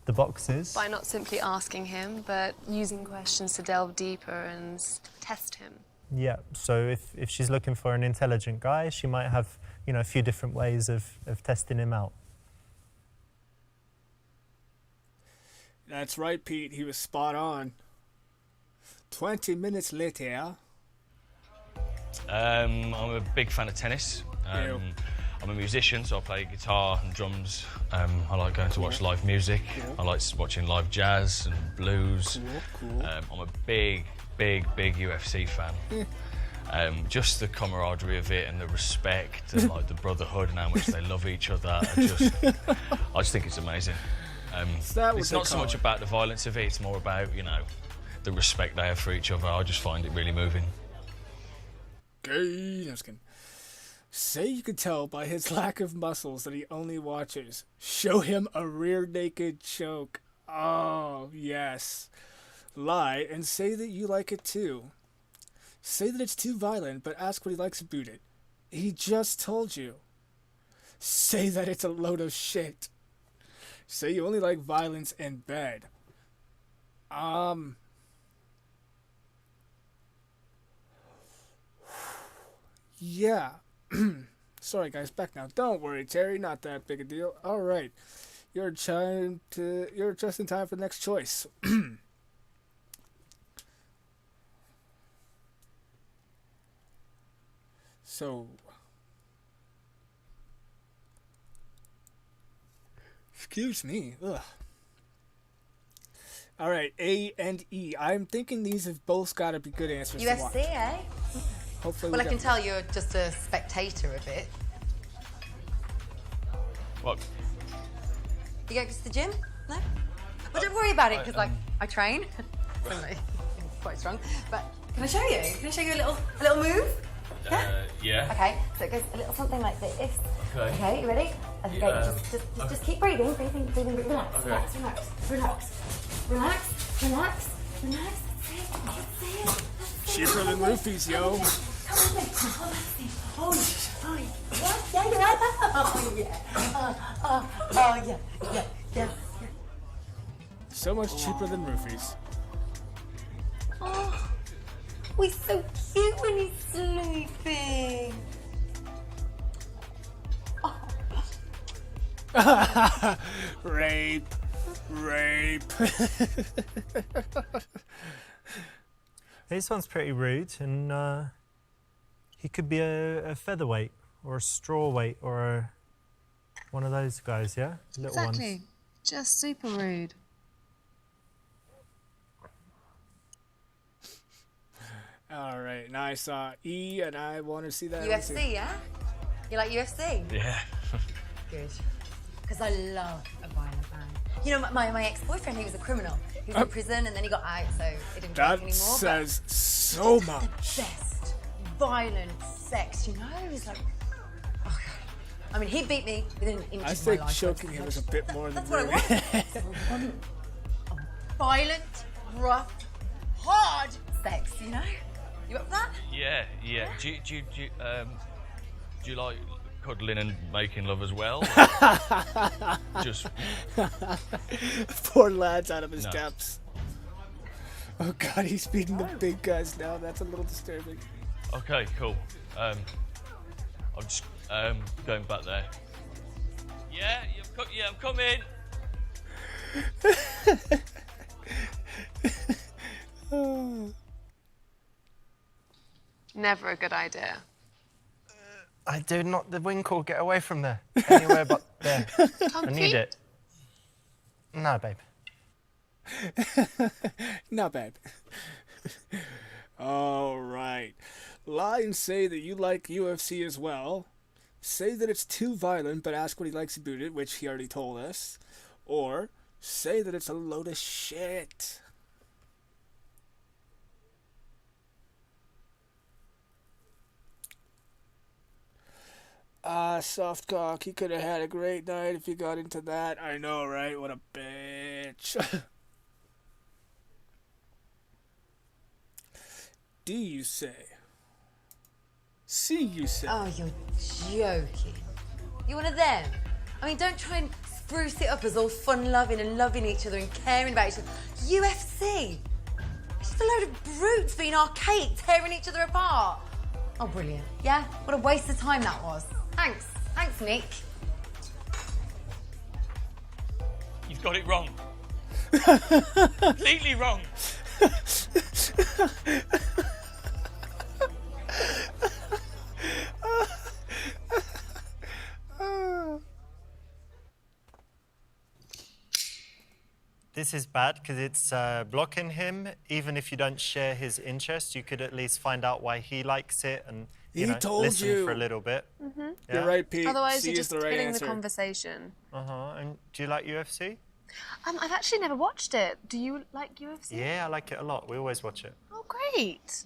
the boxes. By not simply asking him, but using questions to delve deeper and test him. Yeah, so if she's looking for an intelligent guy, she might have, a few different ways of testing him out. That's right, Pete. He was spot on. 20 minutes later. I'm a big fan of tennis. I'm a musician, so I play guitar and drums. I like going to watch live music. I like watching live jazz and blues. I'm a big UFC fan. Just the camaraderie of it and the respect and like the brotherhood and how much they love each other. I just think it's amazing. It's not so much about the violence of it, it's more about, the respect they have for each other. I just find it really moving. Gay. I'm just kidding. Say you could tell by his lack of muscles that he only watches. Show him a rear naked choke. Oh, yes. Lie and say that you like it too. Say that it's too violent, but ask what he likes about it. He just told you. Say that it's a load of shit. Say you only like violence in bed. Yeah. Sorry, guys, back now. Don't worry, Terry, not that big a deal. All right. You're just in time for the next choice. So, excuse me. Ugh. All right, A and E. I'm thinking these have both got to be good answers. UFC, eh? Hopefully, well, I can tell you're just a spectator of it. What? You go to the gym? No? Well, don't worry about it, because, I train. So, quite strong. But can I show you? Can I show you a little move? Yeah. Okay, so it goes a little something like this. Okay. Okay, you ready? Okay, just keep breathing, relax, Okay. relax. That's it. Cheaper than roofies, yo. Yeah. So much cheaper than roofies. Oh, he's so cute when he's sleeping. Rape. This one's pretty rude, and he could be a featherweight or a strawweight or one of those guys, yeah? Little Exactly. ones. Just super rude. All right, now I saw E, and I want to see that. UFC, yeah? You like UFC? Yeah. Good. Because I love a violent man. You know, my ex-boyfriend, he was a criminal. He was in prison and then he got out, so he didn't drink That anymore. says so much. The best violent sex, you know? He's like, oh God. I mean, he beat me within an inch I of my think life. choking him is a bit more than That's what I rude. want. Violent, rough, hard sex, you know? You up for that? Yeah. Do you like cuddling and making love as well? Just Poor lad's out of his No. depths. Oh God, he's beating the big guys now. That's a little disturbing. okay, cool. I'm just going back there. Yeah, I'm coming. Never a good idea. I do not the winkle. Get away from there. Anywhere but there. I need it. No, babe. No, babe. All right. Lie and say that you like UFC as well. Say that it's too violent, but ask what he likes about it, which he already told us. Or say that it's a load of shit. Soft cock. He could have had a great night if he got into that. I know, right? What a bitch. D, you say? C, you say? Oh, you're joking. You one of them? I mean, don't try and spruce it up as all fun-loving and loving each other and caring about each other. UFC? It's just a load of brutes being archaic, tearing each other apart. Oh, brilliant. Yeah? What a waste of time that was. Thanks. Thanks, Nick. You've got it wrong. Completely wrong. This is bad because it's blocking him. Even if you don't share his interest, you could at least find out why he likes it and He told listen you. for a little bit. Mm-hmm. You're right, Pete. Otherwise, C you're is just the right killing answer. the conversation. And do you like UFC? I've actually never watched it. Do you like UFC? Yeah, I like it a lot. We always watch it. Oh, great.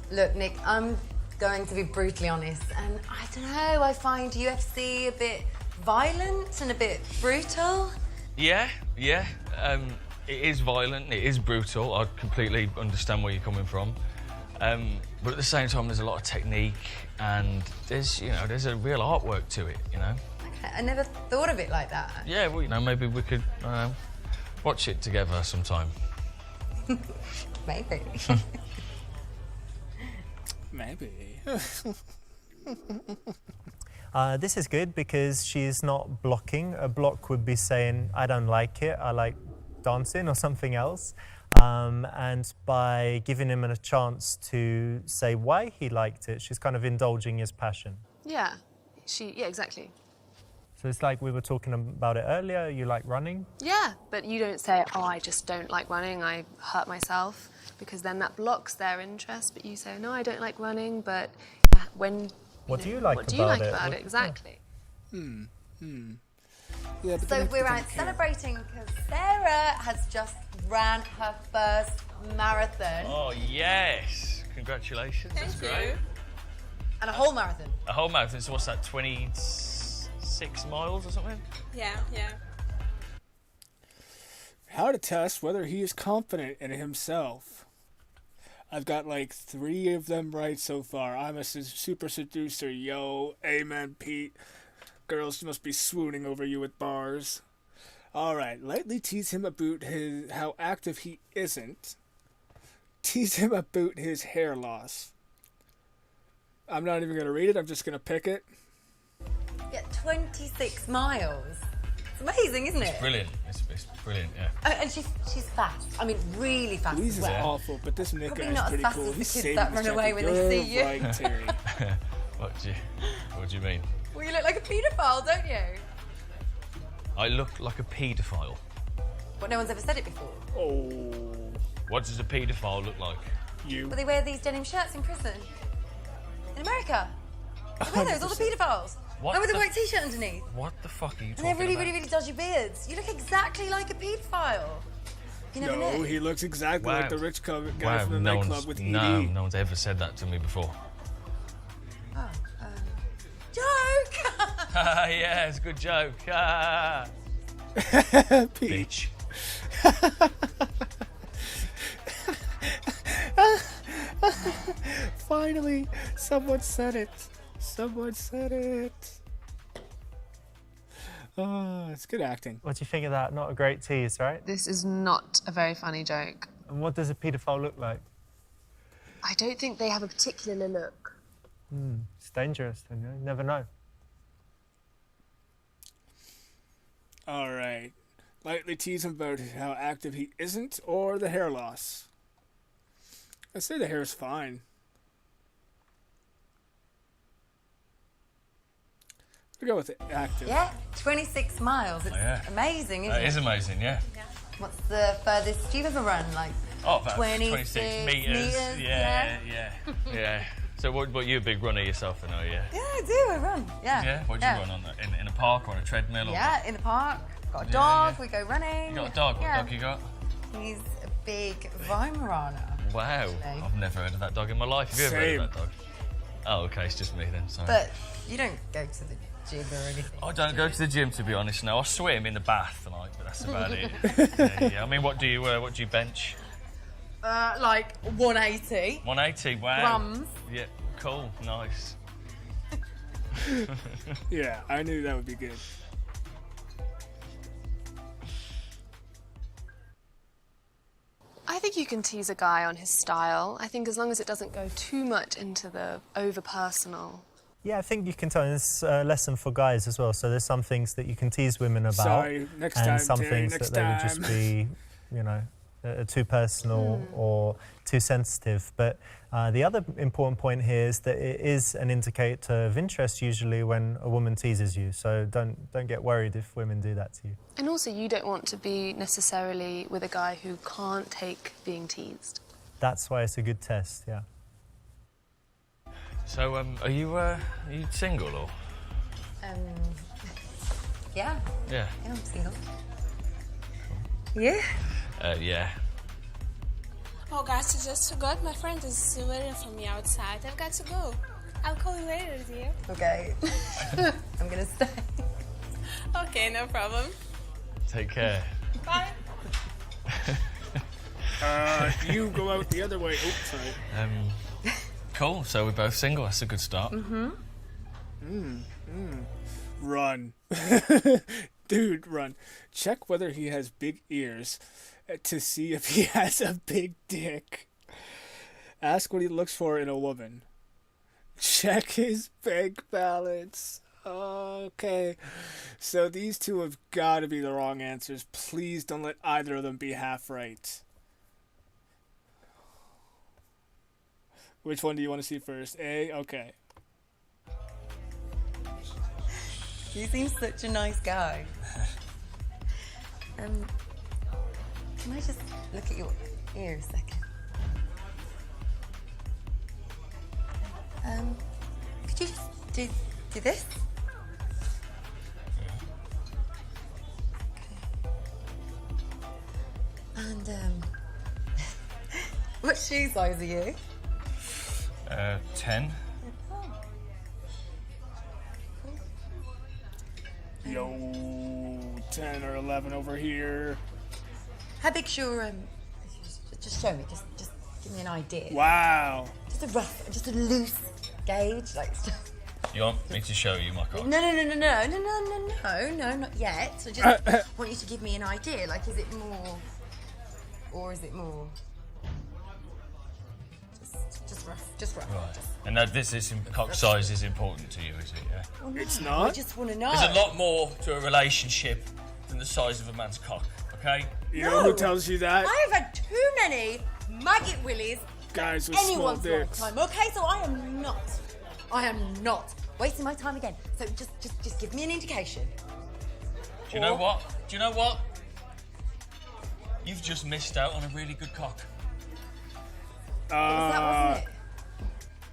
Look, Nick, I'm going to be brutally honest, and I don't know, I find UFC a bit violent and a bit brutal. Yeah. It is violent, it is brutal. I completely understand where you're coming from. But at the same time, there's a lot of technique and there's a real artwork to it, you know? Okay, I never thought of it like that. Yeah, well, maybe we could watch it together sometime. Maybe. Maybe. This is good because she's not blocking. A block would be saying, I don't like it, I like dancing or something else. And by giving him a chance to say why he liked it, she's kind of indulging his passion. Yeah, exactly. So it's like we were talking about it earlier, you like running? Yeah, but you don't say, oh, I just don't like running, I hurt myself, because then that blocks their interest. But you say, no, I don't like running, but yeah, What do you like what do you like about about it? it? Exactly. Yeah, but So then we're I out don't care. celebrating because Sarah has just ran her first marathon. Oh, yes. Congratulations. That's great. And a whole marathon. A whole marathon, so what's that, 26 miles or something? Yeah. How to test whether he is confident in himself. I've got like 3 of them right so far. I'm a super seducer, yo. Amen, Pete. Girls must be swooning over you with bars. Alright, lightly tease him about how active he isn't. Tease him about his hair loss. I'm not even going to read it, I'm just going to pick it. Yeah, 26 miles. It's amazing, isn't it? Brilliant. It's brilliant, yeah. And she's fast. I mean, really fast Louise as is well. awful, but this Nick Probably guy's not as pretty fast cool. as the He's kids saving that his run traffic. away when they see you. You're right, Terry. What do you mean? Well, you look like a paedophile, don't you? I look like a paedophile. But no one's ever said it before. Oh. What does a paedophile look like? You. But they wear these denim shirts in prison. In America. They wear those, all the paedophiles. What And with a the- white t-shirt underneath. What the fuck are you And talking they have really, about? really, really dodgy beards. You look exactly like a paedophile. You never No, knew. he looks exactly like the rich guy Wow, from the no nightclub one's, with no, ED. no one's ever said that to me before. Oh, joke! Yeah, it's a good joke. Bitch. Finally, someone said it. Someone said it. Oh, it's good acting. What do you think of that? Not a great tease, right? This is not a very funny joke. And what does a paedophile look like? I don't think they have a particular look. It's dangerous, you know? You never know. All right. Lightly tease him about how active he isn't or the hair loss. I say the hair's fine. We'll go with it. Active. Yeah, 26 miles. It's yeah. amazing, isn't That it? is amazing, yeah. What's the furthest you've ever run? Like Oh, about 26 meters. Yeah. Yeah. So, what you a big runner yourself, I know, yeah? Yeah, I do. I run. Yeah. Yeah? What do you run on? In a park or on a treadmill? Or Yeah, in the park. Got a Yeah, dog. yeah. We go running. You got a dog? What Yeah. dog you got? He's a big Weimaraner. Wow. Actually. I've never heard of that dog in my life. Have you ever heard of that dog? Oh, okay, it's just me then, sorry. But you don't go to the gym or anything. I don't go to the gym, to be honest. No, I swim in the bath, like, but that's about it. Yeah. I mean, what do you bench? Like 180 180. Wow. grams. Yeah. Cool. Nice. Yeah, I knew that would be good. I think you can tease a guy on his style. I think as long as it doesn't go too much into the over-personal. Yeah, I think you can tell. It's a lesson for guys as well. So there's some things that you can tease women about. Sorry, next and time, some Terry, things next that they would just time. be, you know, too personal or too sensitive. But the other important point here is that it is an indicator of interest usually when a woman teases you. So don't get worried if women do that to you. And also, you don't want to be necessarily with a guy who can't take being teased. That's why it's a good test, yeah. So, are you single or? Yeah. Yeah. Yeah, I'm single. Yeah. Yeah. Oh, guys, I just forgot. My friend is waiting for me outside. I've got to go. I'll call you later, dear. Okay. I'm gonna stay. Okay, no problem. Take care. Bye. You go out the other way. Oops, sorry. Cool. So we're both single. That's a good start. Run. Dude, run. Check whether he has big ears to see if he has a big dick. Ask what he looks for in a woman. Check his bank balance. Okay. So these two have got to be the wrong answers. Please don't let either of them be half right. Which one do you want to see first? A? Okay. You seem such a nice guy. Can I just look at your ear a second? Could you just do this? Okay. And what shoe size are you? 10. Yo, 10 or 11 over here. How big's your just show me, just give me an idea. Wow. Just a loose gauge, like. You want me to show you my car? No, not yet. So just want you to give me an idea. Like, is it more, or is it more? Just rough. Right. And now cock size is important to you, is it? Yeah. Oh, no, It's not? I just want to know. There's a lot more to a relationship than the size of a man's cock. Okay. You know who tells you that? I have had too many maggot willies. Guys with small Anyone's dicks. lifetime. Okay, so I am not wasting my time again. So just give me an indication. Do you know what? You've just missed out on a really good cock. Wasn't it?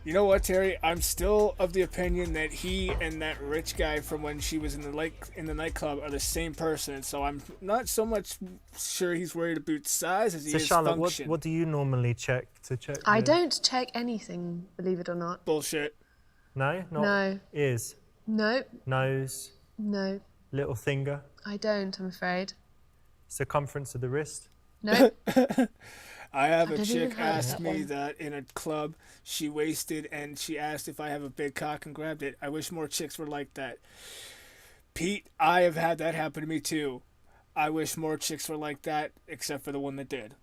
You know what, Terry? I'm still of the opinion that he and that rich guy from when she was in the nightclub are the same person. So I'm not so much sure he's worried about size as he So is Charlotte, function. what do you normally check to check? I the- don't check anything, believe it or not. Bullshit. No, not No. ears, No, nose, no, little finger, I don't, I'm afraid. circumference of the wrist. No. I have a never chick even heard of asked that me one. that in a club she wasted and she asked if I have a big cock and grabbed it. I wish more chicks were like that. Pete, I have had that happen to me too. I wish more chicks were like that, except for the one that did.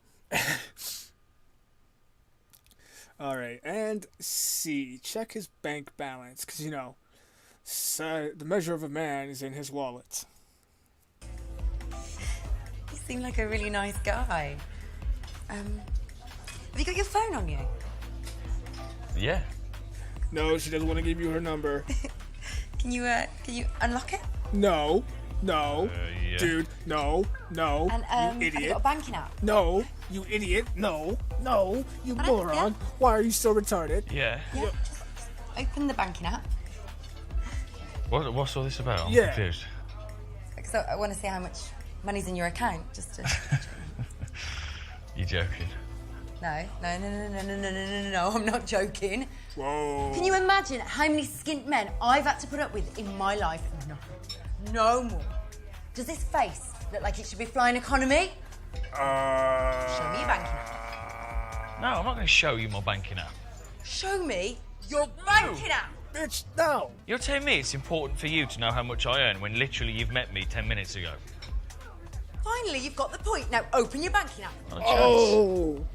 All right, and C, check his bank balance, because, you know, the measure of a man is in his wallet. You seem like a really nice guy. Have you got your phone on you? Yeah. No, she doesn't want to give you her number. Can you unlock it? No, yeah. dude, no, And you have you idiot. got a banking app? No, you idiot. No, you I don't- moron. yeah. Why are you so retarded? Yeah. Yeah. Just open the banking app. What's all this about? I'm Yeah. confused. So I want to see how much money's in your account, just to. You joking? No, I'm not joking. Whoa. Can you imagine how many skint men I've had to put up with in my life? No more. Does this face look like it should be flying economy? Show me your banking app. No, I'm not going to show you my banking app. Show me your banking app. Bitch, no. You're telling me it's important for you to know how much I earn when literally you've met me 10 minutes ago. Finally, you've got the point. Now open your banking app. Not a chance. Oh.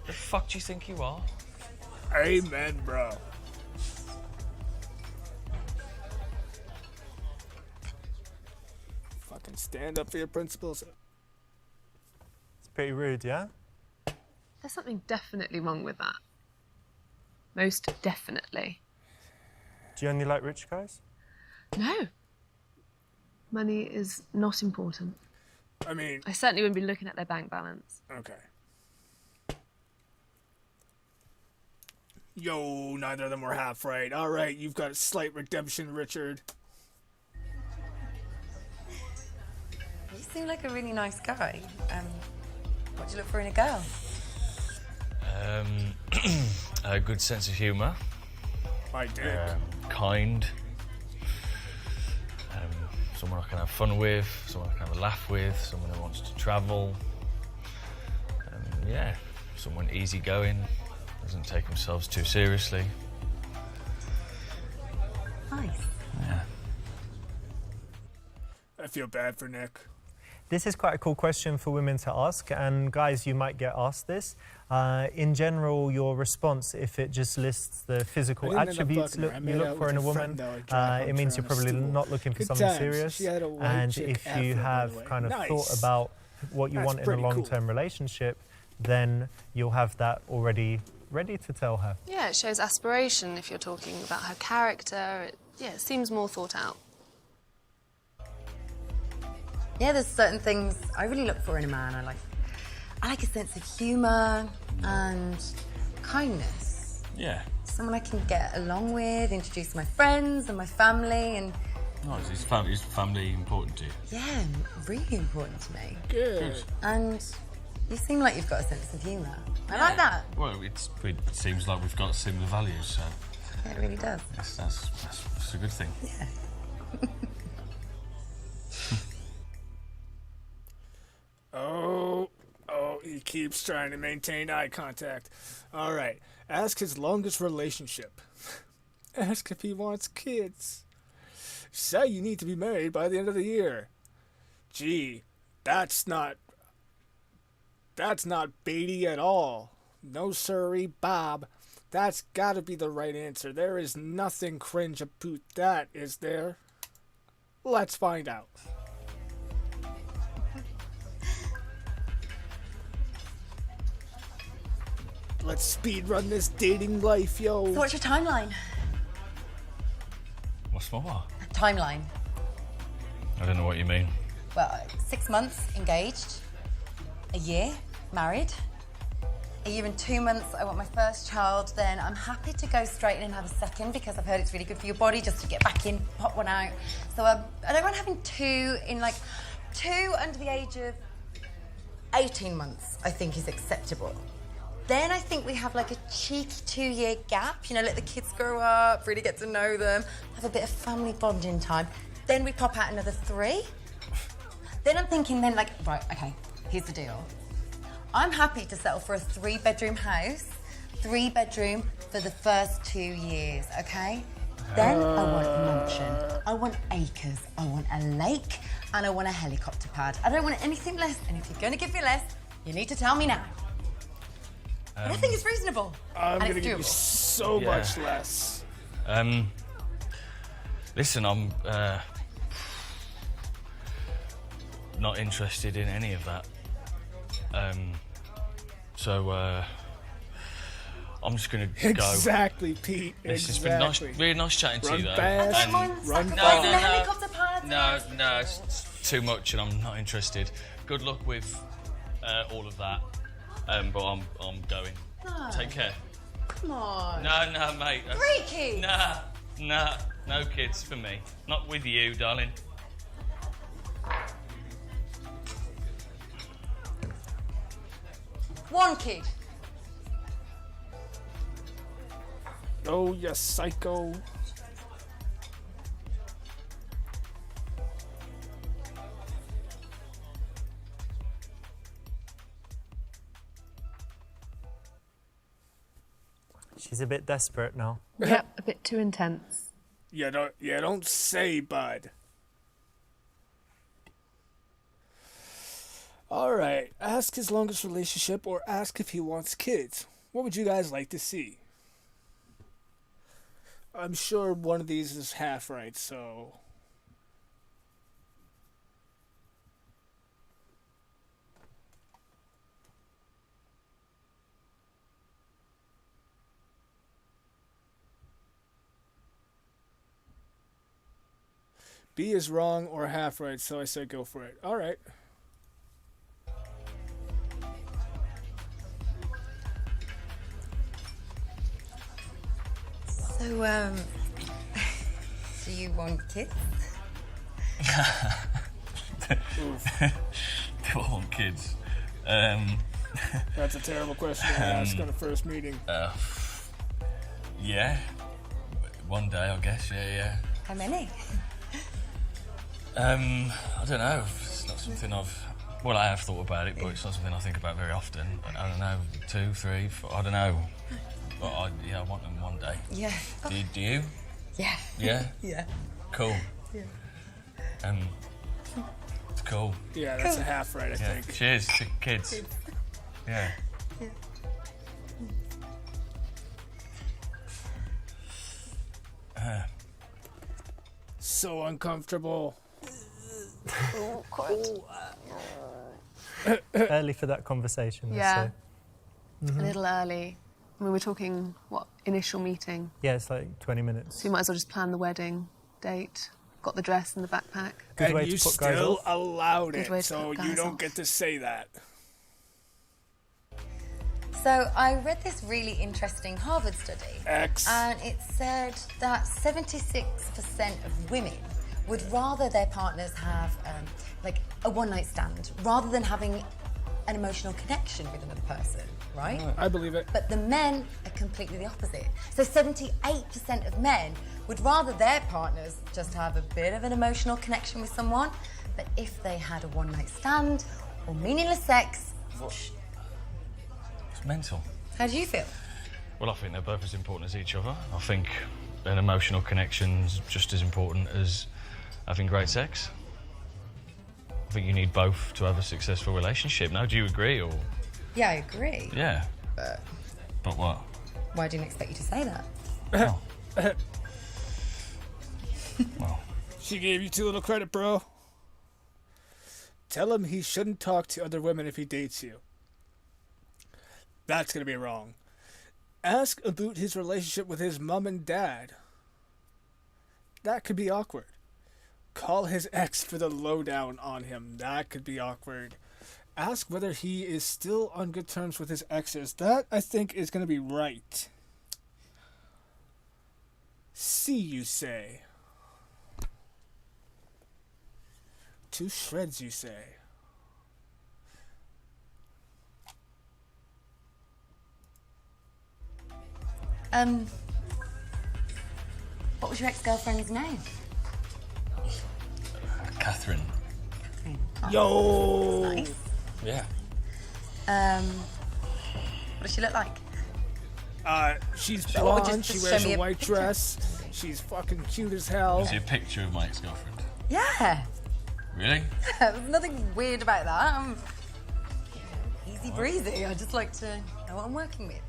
The fuck do you think you are? Amen, bro. Fucking stand up for your principles. It's pretty rude, yeah? There's something definitely wrong with that. Most definitely. Do you only like rich guys? No. Money is not important. I mean, I certainly wouldn't be looking at their bank balance. okay. Yo, neither of them were half right. All right, you've got a slight redemption, Richard. You seem like a really nice guy. What do you look for in a girl? A good sense of humour. I did. Kind. Someone I can have fun with, someone I can have a laugh with, someone who wants to travel. Yeah, someone easygoing, doesn't take themselves too seriously. Nice. Yeah. I feel bad for Nick. This is quite a cool question for women to ask, and guys, you might get asked this. In general, your response, if it just lists the physical I didn't end up attributes fucking her. I made you out look for with in a her woman, friend, though. I dry it means humped her you're on a probably stool. not looking for Good something times. serious. She had a white And chick if afro, you by the have way. kind of Nice. thought about what you That's want in a pretty cool. long-term relationship, then you'll have that already ready to tell her. Yeah, it shows aspiration if you're talking about her character. It seems more thought out. Yeah, there's certain things I really look for in a man. I like a sense of humour and kindness. Yeah. Someone I can get along with, introduce my friends and my family, and Oh, is family important to you? yeah, really important to me. Good. And you seem like you've got a sense of humour. I like that. Well, it seems like we've got similar values, so Yeah, it really does. that's a good thing. Yeah. Oh, he keeps trying to maintain eye contact. All right, ask his longest relationship. Ask if he wants kids. Say you need to be married by the end of the year. Gee, that's not baity at all. No sirree, Bob. That's gotta be the right answer. There is nothing cringe about that, is there? Let's find out. Let's speed run this dating life, yo. So what's your timeline? What's my what? Timeline. I don't know what you mean. well, 6 months engaged, a year married, a year and 2 months I want my first child, then I'm happy to go straight in and have a second because I've heard it's really good for your body just to get back in, pop one out. So I don't mind having two under the age of 18 months, I think is acceptable. Then I think we have like a cheeky 2-year gap, you know, let the kids grow up, really get to know them, have a bit of family bonding time. Then we pop out another 3. Then I'm thinking right, okay, here's the deal. I'm happy to settle for a 3-bedroom house, 3-bedroom for the first 2 years, okay? Then I want a mansion, I want acres, I want a lake, and I want a helicopter pad. I don't want anything less, and if you're going to give me less, you need to tell me now. But I think it's reasonable. I'm going to give you so much less. Listen, I'm not interested in any of that. So I'm just gonna go. Exactly, Pete. This has been nice, really nice chatting to you, though. Fast, run No, fast. helicopter pad. No, it's too much, and I'm not interested. Good luck with all of that. But I'm going. No. Take care. Come on. No, mate. 3 kids. Nah, no kids for me. Not with you, darling. One kid. Oh, you psycho. She's a bit desperate now. Yep, a bit too intense. You don't say, bud. All right, ask his longest relationship or ask if he wants kids. What would you guys like to see? I'm sure one of these is half right, so... B is wrong or half right, so I said go for it. All right. So, do you want kids? Do I want kids? That's a terrible question to ask on a first meeting. Yeah. One day, I guess. Yeah. How many? I don't know. It's not something well, I have thought about it, but it's not something I think about very often. I don't know, 2, 3, 4, I don't know. But I want them one day. Yeah. Do you? Yeah. Yeah? Yeah. Cool. Yeah. It's cool. Yeah, that's a half right, I think. Cheers to kids. Yeah. So uncomfortable. Early for that conversation. Yeah. So. A little early. I mean, we're talking, initial meeting? Yeah, it's like 20 minutes. So you might as well just plan the wedding date. Got the dress and the backpack. Good way And you to put guys still off. allowed Good it, way to so put you guys don't off. get to say that. So I read this really interesting Harvard study. X. And it said that 76% of women would rather their partners have like a one-night stand rather than having an emotional connection with another person, right? I believe it. But the men are completely the opposite. So 78% of men would rather their partners just have a bit of an emotional connection with someone, but if they had a one-night stand or meaningless sex, It's mental. how do you feel? Well, I think they're both as important as each other. I think an emotional connection's just as important as having great sex. I think you need both to have a successful relationship. Now, do you agree, or...? Yeah, I agree. Yeah. But what? Why didn't I expect you to say that? Oh. Well. She gave you too little credit, bro. Tell him he shouldn't talk to other women if he dates you. That's gonna be wrong. Ask about his relationship with his mom and dad. That could be awkward. Call his ex for the lowdown on him. That could be awkward. Ask whether he is still on good terms with his exes. That, I think, is going to be right. See, you say. To shreds, you say. What was your ex-girlfriend's name? Catherine. Yo! Nice. Yeah. What does she look like? She's Or blonde, just she show wears me a a white picture. dress, she's fucking cute as hell. Is it a picture of my ex-girlfriend? Yeah. Really? There's nothing weird about that. Easy breezy. I just like to know what I'm working with.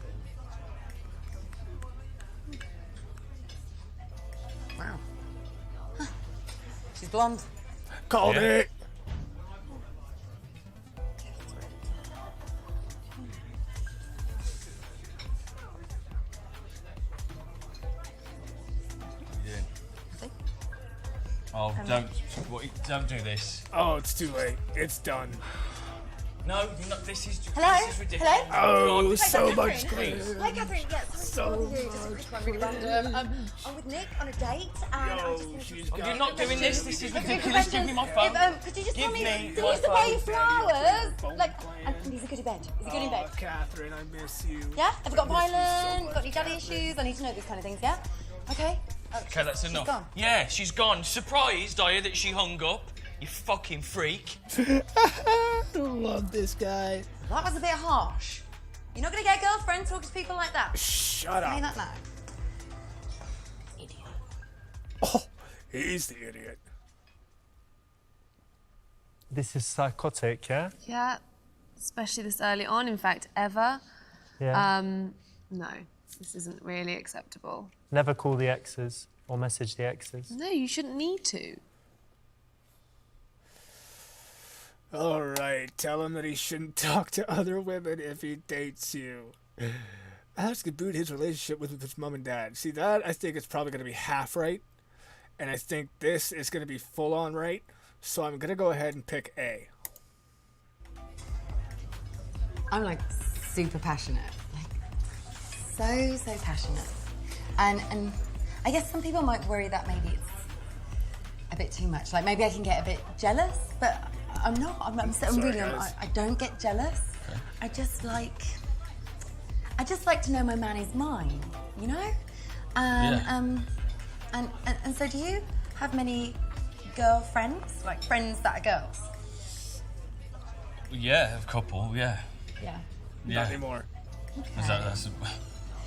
Wow. Huh. She's blonde. Called it! Oh, don't do this. Oh, it's too late. It's done. No, this is Hello? This is ridiculous. Oh, God. so Hi, much Catherine. grace. Hi, Catherine. Yeah, sorry to bother you. Just a quick one, really random. I'm with Nick on a date, and I'm just going to... You're not doing this. This is ridiculous. Give me my phone. Could you just tell me, me do my you used to buy you phone. flowers? Like, and he's a good in bed. Is he good in bed? Oh, Catherine, I miss you. Yeah? Have you got I miss you so violent? much, Got any daddy Catherine. issues? I need to know these kind of things, yeah? Okay. Okay, that's enough. Gone. Yeah, she's gone. Surprised, are you, that she hung up? You fucking freak. I love this guy. That was a bit harsh. You're not going to get a girlfriend talking to people like that. Shut I mean up. that now. Oh, he's the idiot. This is psychotic, yeah? Yeah, especially this early on, in fact, ever. Yeah. No, this isn't really acceptable. Never call the exes or message the exes. No, you shouldn't need to. All right, tell him that he shouldn't talk to other women if he dates you. Ask about his relationship with his mom and dad. See, that I think is probably going to be half right, and I think this is going to be full on right, so I'm going to go ahead and pick A. I'm like super passionate. Like, so passionate. And I guess some people might worry that maybe it's a bit too much. Like maybe I can get a bit jealous, but I'm not. I'm I don't get jealous. Okay. I just like to know my man is mine, you know? And so do you have many girlfriends? Like friends that are girls? Yeah, a couple, yeah. Yeah. Not anymore.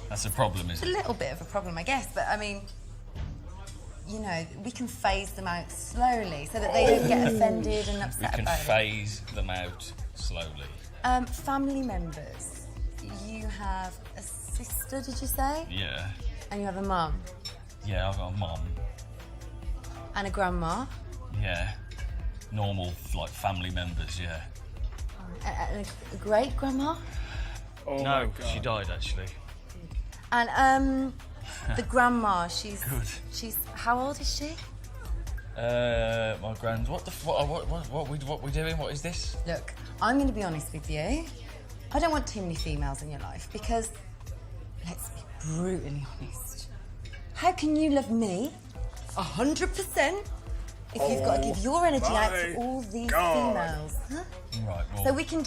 That's a problem, It's isn't a it? little bit of a problem, I guess, but I mean, you know, we can phase them out slowly so that they don't get offended and We upset can about phase them out slowly. it. Family members. You have a sister, did you say? Yeah. And you have a mum Yeah, I've got a mum. and a grandma Yeah. Normal, like, family members, yeah. and a great grandma. Oh my No, God. she died, actually. And the grandma, she's how old is she? My grand. What we doing? What is this? Look, I'm going to be honest with you. I don't want too many females in your life because, let's be brutally honest. How can you love me 100% if you've got to give your energy out to all these females? Huh? Right. Well, So we can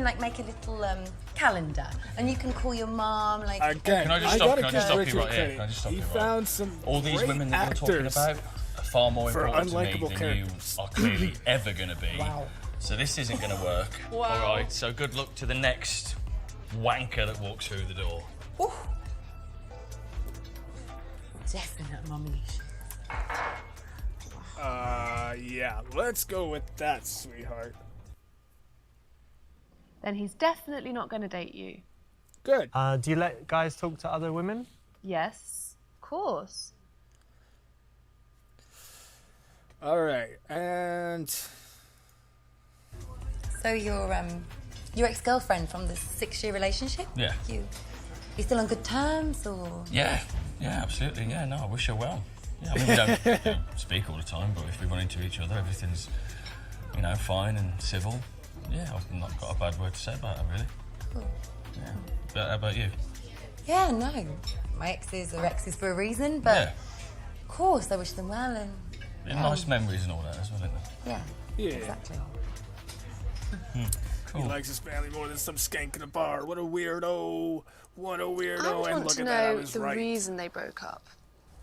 like make a little calendar, and you can call your mom like. Again, Can I just gotta stop? Can I give just stop you Richard right here? credit. Can I just stop He you right found some all these great women that you're talking actors about are far more for important to me unlikable than characters. you are clearly ever going to be. Wow. So this isn't going to work. Wow. All right. So good luck to the next wanker that walks through the door. Ooh. Definite mummy issues. Yeah, let's go with that, sweetheart. Then he's definitely not going to date you. Good. Do you let guys talk to other women? Yes, of course. All right, and So your ex-girlfriend from the 6-year relationship? Yeah. You still on good terms or? Yeah. Yeah. Absolutely. Yeah. No, I wish her well. Yeah, I mean, we don't speak all the time, but if we run into each other, everything's, you know, fine and civil. Yeah, I've not got a bad word to say about her, really. Cool. Yeah. But how about you? Yeah, no. My exes are exes for a reason, but of course I wish them well and... Yeah, nice memories and all that as well, isn't there? Yeah, exactly. He likes his family more than some skank in a bar. What a weirdo. What a weirdo. I would And want look to at that, I know was the right. reason they broke up.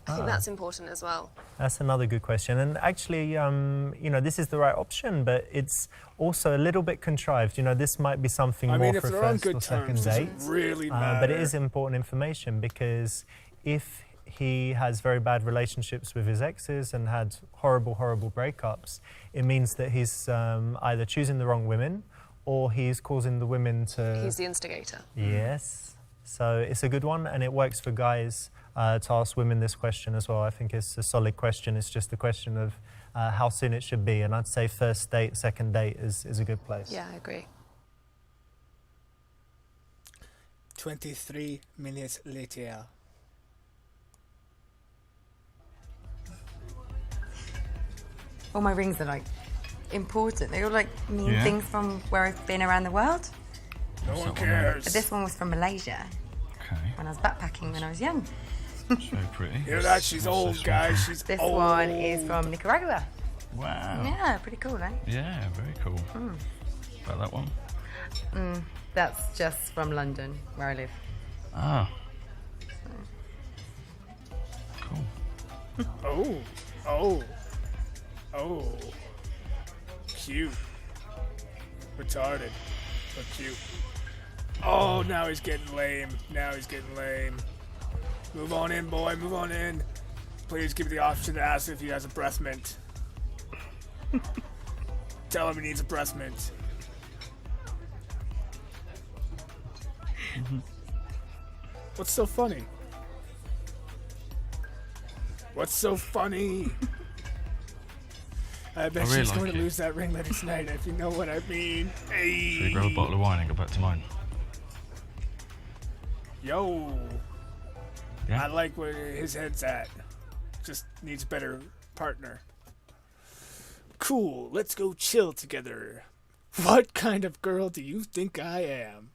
I think that's important as well. That's another good question. And actually, you know, this is the right option, but it's also a little bit contrived. You know, this might be something more for a first or second date. Really but it is important information because if he has very bad relationships with his exes and had horrible, horrible breakups, it means that he's either choosing the wrong women or he's causing the women to... He's the instigator. Yes. So it's a good one, and it works for guys to ask women this question as well. I think it's a solid question. It's just a question of how soon it should be, and I'd say first date, second date is a good place. Yeah, I agree. 23 minutes later. All my rings are like important. They all like mean things from where I've been around the world. No one cares. But this one was from Malaysia. Okay. When I was backpacking when I was young. It's very pretty. Hear that? She's old, guys. She's This old. one is from Nicaragua. Wow. Yeah, pretty cool, right? Yeah, very cool. About that one? That's just from London, where I live. Ah. Cool. Oh. Cute. Retarded. But cute. Oh, now he's getting lame. Move on in, boy. Move on in. Please give me the option to ask if he has a breath mint. Tell him he needs a breath mint. What's so funny? I bet she's going to lose that ring later tonight, if you know what I mean. Hey. Should we grab a bottle of wine and go back to mine? Yo. Yeah? I like where his head's at. Just needs a better partner. Cool, let's go chill together. What kind of girl do you think I am?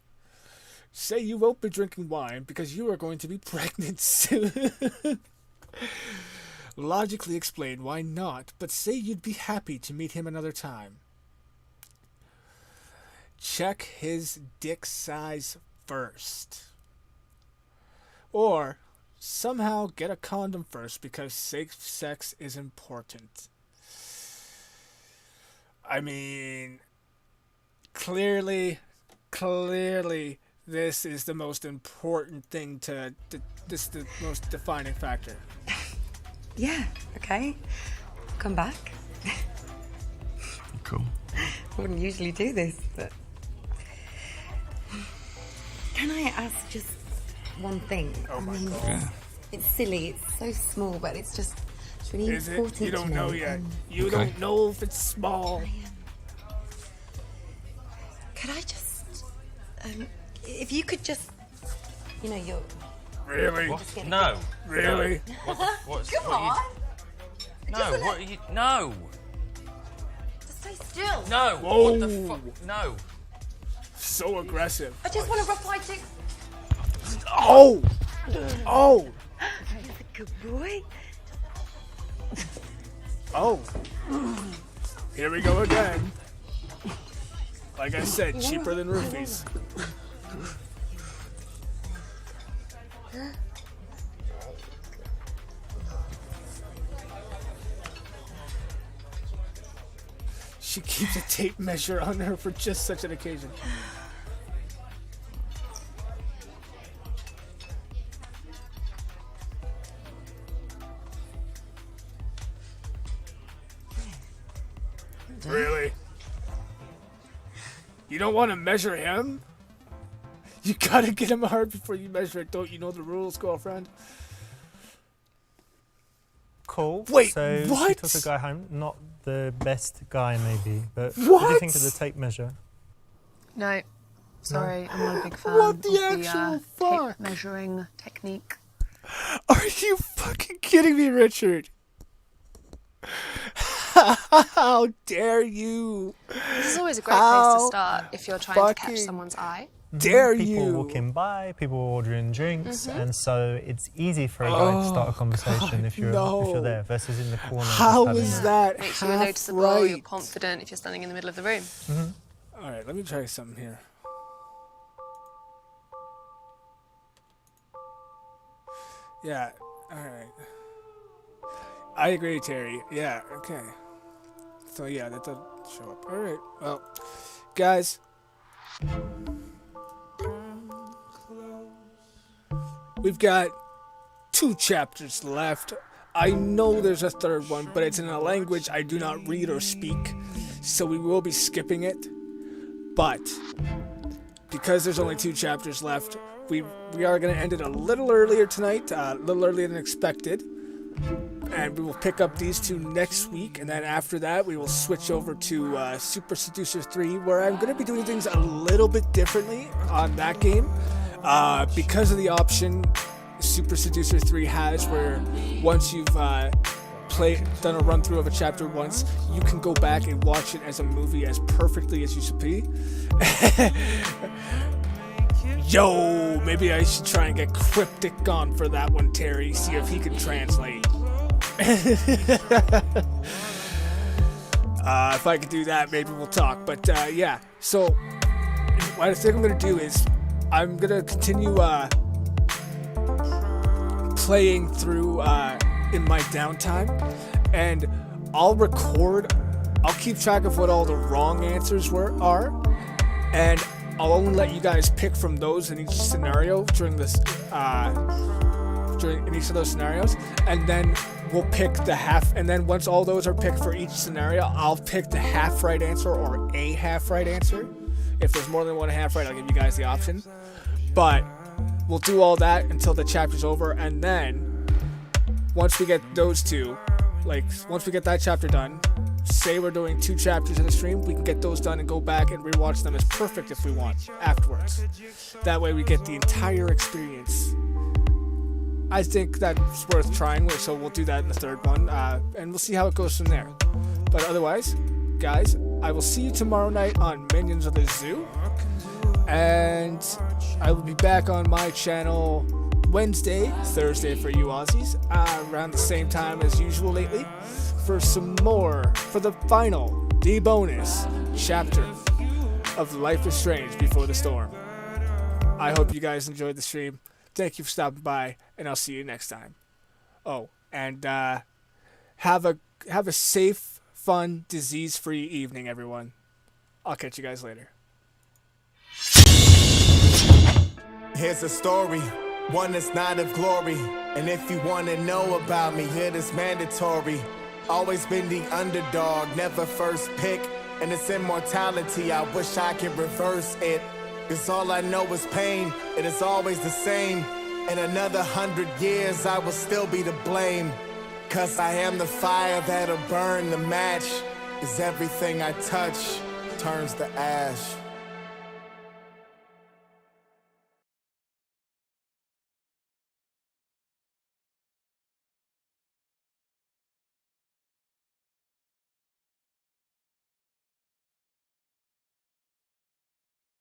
Say you won't be drinking wine because you are going to be pregnant soon. Logically explain why not, but say you'd be happy to meet him another time. Check his dick size first. Or somehow get a condom first because safe sex is important. I mean, clearly, this is the most important thing this is the most defining factor. Yeah, okay. Come back. Cool. I wouldn't usually do this, but... Can I ask just one thing? Oh my God. Yeah. It's silly, it's so small, but it's really Is important it? You don't to know yet. You don't know if it's small. Could I just... if you could just... You know, you're... Really? What? No. Really? Come on! No, what are you... No! Just stay still! No! Whoa. What the fuck? No! So aggressive. I just want to reply to... Oh! Oh! You're a good boy. Oh. Here we go again. Like I said, cheaper than roofies. She keeps a tape measure on her for just such an occasion. Really? You don't want to measure him? You gotta get him hard before you measure it. Don't you know the rules, girlfriend? Cool. Wait, so what? She took a guy home. Not the best guy, maybe. But What? what do you think of the tape measure? No, sorry, I'm not a big fan What the of actual the fuck? tape measuring technique. Are you fucking kidding me, Richard? How dare you? This is always a great place to start if you're trying to catch someone's eye. Dare people you? walking by, people ordering drinks, and so it's easy for a guy to start a conversation if you're there versus in the corner. How is that Make sure you're half noticeable, right? you're confident if you're standing in the middle of the room. All right, let me try something here. Yeah, all right. I agree, Terry. Yeah, okay. So yeah, that doesn't show up. All right, well, guys. We've got 2 chapters left. I know there's a third one, but it's in a language I do not read or speak, so we will be skipping it. But because there's only 2 chapters left, we are going to end it a little earlier tonight, a little earlier than expected. And we will pick up these 2 next week, and then after that we will switch over to Super Seducer 3, where I'm going to be doing things a little bit differently on that game. Because of the option Super Seducer 3 has, where once you've done a run through of a chapter once, you can go back and watch it as a movie as perfectly as you should be. Yo, maybe I should try and get Cryptic on for that one, Terry, see if he can translate. If I could do that, maybe we'll talk. But yeah, so what I think I'm going to do is I'm going to continue playing through in my downtime, and I'll keep track of what all the wrong answers are, and I'll only let you guys pick from those in each scenario during each of those scenarios, and then we'll pick the half, and then once all those are picked for each scenario, I'll pick the half right answer or a half right answer. If there's more than one half right, I'll give you guys the option. But we'll do all that until the chapter's over, and then once we get those 2, once we get that chapter done, say we're doing 2 chapters in the stream, we can get those done and go back and rewatch them as perfect if we want afterwards. That way we get the entire experience. I think that's worth trying, so we'll do that in the third one, and we'll see how it goes from there. But otherwise, guys, I will see you tomorrow night on Minions of the Zoo, and I will be back on my channel Wednesday, Thursday for you Aussies, around the same time as usual lately, for the final, the bonus chapter of Life is Strange Before the Storm. I hope you guys enjoyed the stream. Thank you for stopping by, and I'll see you next time. Oh, and have a safe, fun, disease-free evening, everyone. I'll catch you guys later. Here's a story, one that's not of glory. And if you want to know about me, it is mandatory. Always been the underdog, never first pick. And it's immortality, I wish I could reverse it. Cause all I know is pain, it is always the same. In another 100 years, I will still be to blame. Cause I am the fire that'll burn the match. Cause everything I touch turns to ash.